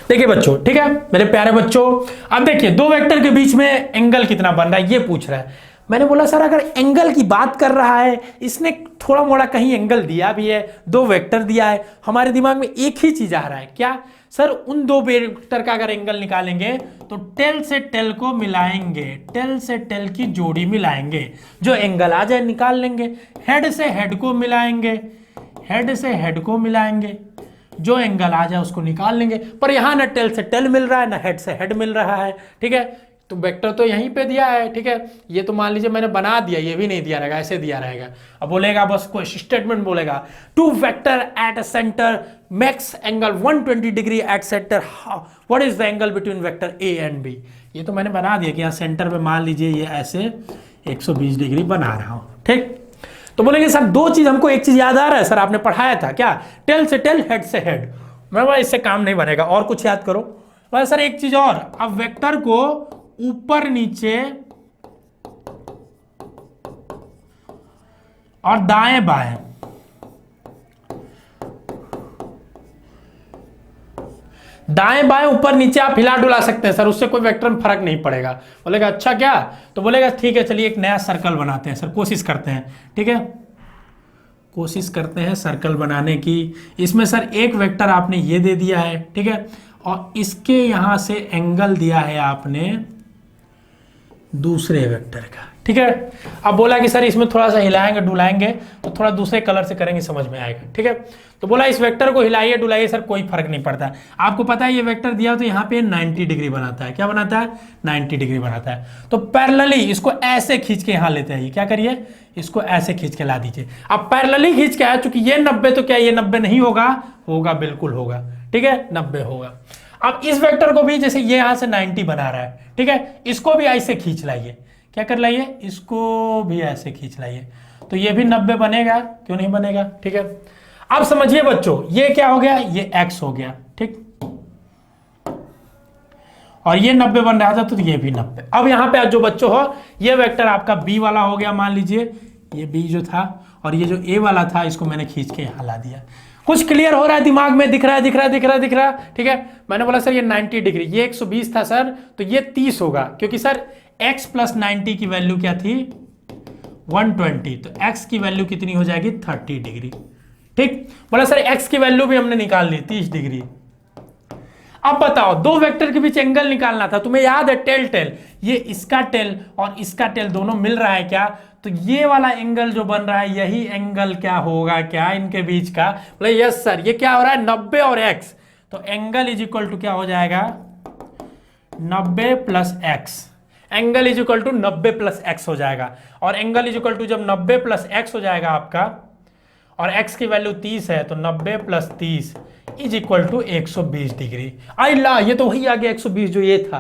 देखिए बच्चों, ठीक है मेरे प्यारे बच्चों, अब देखिए दो वेक्टर के बीच में एंगल कितना बन रहा है ये पूछ रहा है। मैंने बोला सर अगर एंगल की बात कर रहा है, इसने थोड़ा मोड़ा कहीं एंगल दिया भी है, दो वेक्टर दिया है, हमारे दिमाग में एक ही चीज आ रहा है, क्या सर, उन दो वेक्टर का अगर एंगल निकालेंगे तो टेल से टेल को मिलाएंगे, टेल से टेल की जोड़ी मिलाएंगे, जो एंगल आ जाए निकाल लेंगे। हेड से हेड को मिलाएंगे, हेड से हेड को मिलाएंगे, जो एंगल आ जाए उसको निकाल लेंगे। पर यहाँ ना टेल से टेल मिल रहा है ना हेड से हेड मिल रहा है, ठीक है। तो वेक्टर तो यहीं पे दिया है, ठीक है। ये तो मान लीजिए मैंने बना दिया, ये भी नहीं दिया रहेगा, ऐसे दिया रहेगा। अब बोलेगा बस कोई स्टेटमेंट बोलेगा, two vector at a centre makes angle 120 degree at centre, what is the angle between vector A and B. ये तो मैंने बना दिया कि यहाँ सेंटर पे मान लीजिए ये ऐसे 120 डिग्री बना रहा हूँ, ठीक। तो बोलेंगे सर दो चीज, हमको एक चीज याद आ रहा है सर, आपने पढ़ाया था क्या, टेल से टेल हेड से हेड। मैं बोला इससे काम नहीं बनेगा, और कुछ याद करो। बोला सर एक चीज और, अब वेक्टर को ऊपर नीचे और दाएं बाएं, दाएं बाएं ऊपर नीचे आप हिला डुला सकते हैं सर, उससे कोई वेक्टर में फर्क नहीं पड़ेगा। बोलेगा अच्छा क्या, तो बोलेगा ठीक है चलिए एक नया सर्कल बनाते हैं सर, कोशिश करते हैं, ठीक है। कोशिश करते हैं सर्कल बनाने की। इसमें सर एक वेक्टर आपने ये दे दिया है, ठीक है, और इसके यहाँ से एंगल दिया है आपने दूसरे वेक्टर का, ठीक है। अब बोला कि सर इसमें थोड़ा सा हिलाएंगे डुलाएंगे तो थोड़ा दूसरे कलर से करेंगे, समझ में आएगा, ठीक है। तो बोला इस वेक्टर को हिलाइए डुलाइए, सर कोई फर्क नहीं पड़ता। आपको पता है ये वेक्टर दिया तो यहाँ पे 90 डिग्री बनाता है। क्या बनाता है? 90 डिग्री बनाता है। तो पैरेलली इसको ऐसे खींच के यहाँ लेते हैं, क्या करिए, इसको ऐसे खींच के ला दीजिए। अब पैरेलली खींच के आया, चूंकि ये 90, तो क्या ये 90 नहीं होगा? होगा, बिल्कुल होगा, ठीक है, 90 होगा। अब इस वेक्टर को भी जैसे ये यहां से 90 बना रहा है, ठीक है, इसको भी ऐसे खींच लाइए। क्या कर लाइए? इसको भी ऐसे खींच लाइए, तो ये भी 90 बनेगा, क्यों नहीं बनेगा, ठीक है। अब समझिए बच्चों, ये क्या हो गया? ये x हो गया, ठीक, और ये 90 बन रहा था तो ये भी 90। अब यहां पे जो बच्चों हो, ये वेक्टर आपका b वाला हो गया, मान लीजिए ये b जो था, और ये जो a वाला था इसको मैंने खींच के यहां ला दिया। कुछ क्लियर हो रहा है दिमाग में? दिख रहा है, दिख रहा है, दिख रहा है, दिख रहा है, ठीक है। मैंने बोला सर ये 90 डिग्री, ये 120 था सर, तो ये 30 होगा, क्योंकि सर x प्लस 90 की वैल्यू क्या थी? 120, तो x की वैल्यू कितनी हो जाएगी? 30 डिग्री, ठीक। बोला सर x की वैल्यू भी हमने निकाल ली, 30 डिग्री। अब बताओ, दो वेक्टर के बीच एंगल निकालना था, तुम्हें याद है टेल टेल, ये इसका टेल और इसका टेल दोनों मिल रहा है क्या? तो ये वाला एंगल जो बन रहा है, यही एंगल क्या होगा, क्या इनके बीच का? बोले यस सर, ये क्या हो रहा है? 90 और x, तो एंगल इज इक्वल टू क्या हो जाएगा? 90 plus x। Angle is equal to 90 plus x हो जाएगा, और एंगल इज इक्वल टू जब 90 प्लस x हो जाएगा आपका, और x की वैल्यू 30 है, तो 90 plus 30 is equal to 120 degree. अल्लाह, ये तो वही आ गया 120 जो ये था।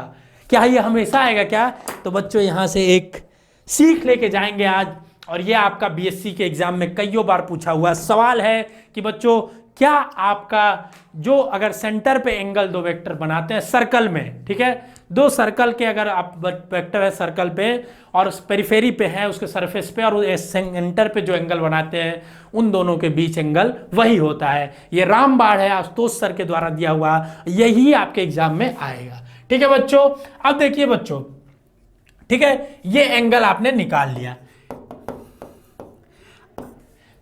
क्या ये हमेशा आएगा क्या? तो बच्चों यहाँ से एक सीख लेके जाएंगे आज, और ये आपका बीएससी के एग्जाम में कईयों बार पूछा हुआ सवाल है कि बच्चों क्या आपका जो अगर सेंटर पे एंगल दो वेक्टर बनाते हैं सर्कल में, ठीक है, दो सर्कल के अगर आप वेक्टर है सर्कल पे और पेरिफेरी पे है उसके सरफेस पे, और सेंटर पे जो एंगल बनाते हैं उन दोनों के बीच एंगल वही होता है। ये रामबाण है, आशुतोष सर के द्वारा दिया हुआ, यही आपके एग्जाम में आएगा, ठीक है बच्चों। अब देखिए बच्चों, ठीक है, ये एंगल आपने निकाल लिया,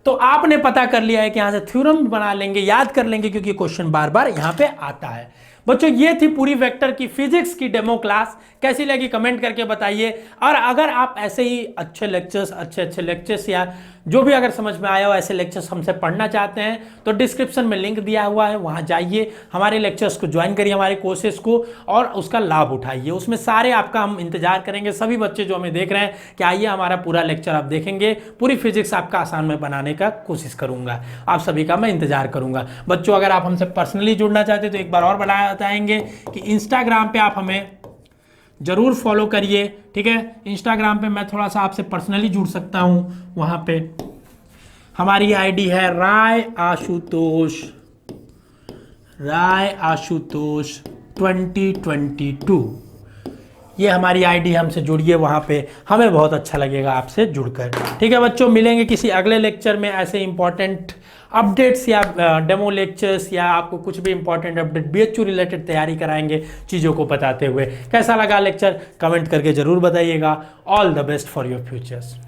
तो आपने पता कर लिया है कि यहां से थ्योरम बना लेंगे, याद कर लेंगे, क्योंकि क्वेश्चन बार बार यहां पे आता है। बच्चों ये थी पूरी वेक्टर की फिजिक्स की डेमो क्लास, कैसी लगी कमेंट करके बताइए। और अगर आप ऐसे ही अच्छे लेक्चर्स या जो भी अगर समझ में आया हो ऐसे लेक्चर्स हमसे पढ़ना चाहते हैं, तो डिस्क्रिप्शन में लिंक दिया हुआ है, वहां जाइए, हमारे लेक्चर्स को ज्वाइन करिए, हमारे कोर्सेज को, और उसका लाभ उठाइए। उसमें सारे आपका हम इंतजार करेंगे, सभी बच्चे जो हमें देख रहे हैं कि आइए हमारा पूरा लेक्चर आप देखेंगे, पूरी फिजिक्स आपका आसान में बनाने का कोशिश करूंगा, आप सभी का मैं इंतजार करूंगा। बच्चों अगर आप हमसे पर्सनली जुड़ना चाहते हैं तो एक बार और बताएंगे कि इंस्टाग्राम पे आप हमें जरूर फॉलो करिए, ठीक है। इंस्टाग्राम पे मैं थोड़ा सा आपसे पर्सनली जुड़ सकता हूं, वहां पे हमारी आईडी है राय आशुतोष 2022, ये हमारी आईडी, हमसे जुड़िए वहाँ पे, हमें बहुत अच्छा लगेगा आपसे जुड़कर, ठीक है बच्चों। मिलेंगे किसी अगले लेक्चर में ऐसे इंपॉर्टेंट अपडेट्स या डेमो लेक्चर्स, या आपको कुछ भी इंपॉर्टेंट अपडेट बीएचयू रिलेटेड तैयारी कराएंगे चीज़ों को बताते हुए। कैसा लगा लेक्चर कमेंट करके ज़रूर बताइएगा। All the best for your futures.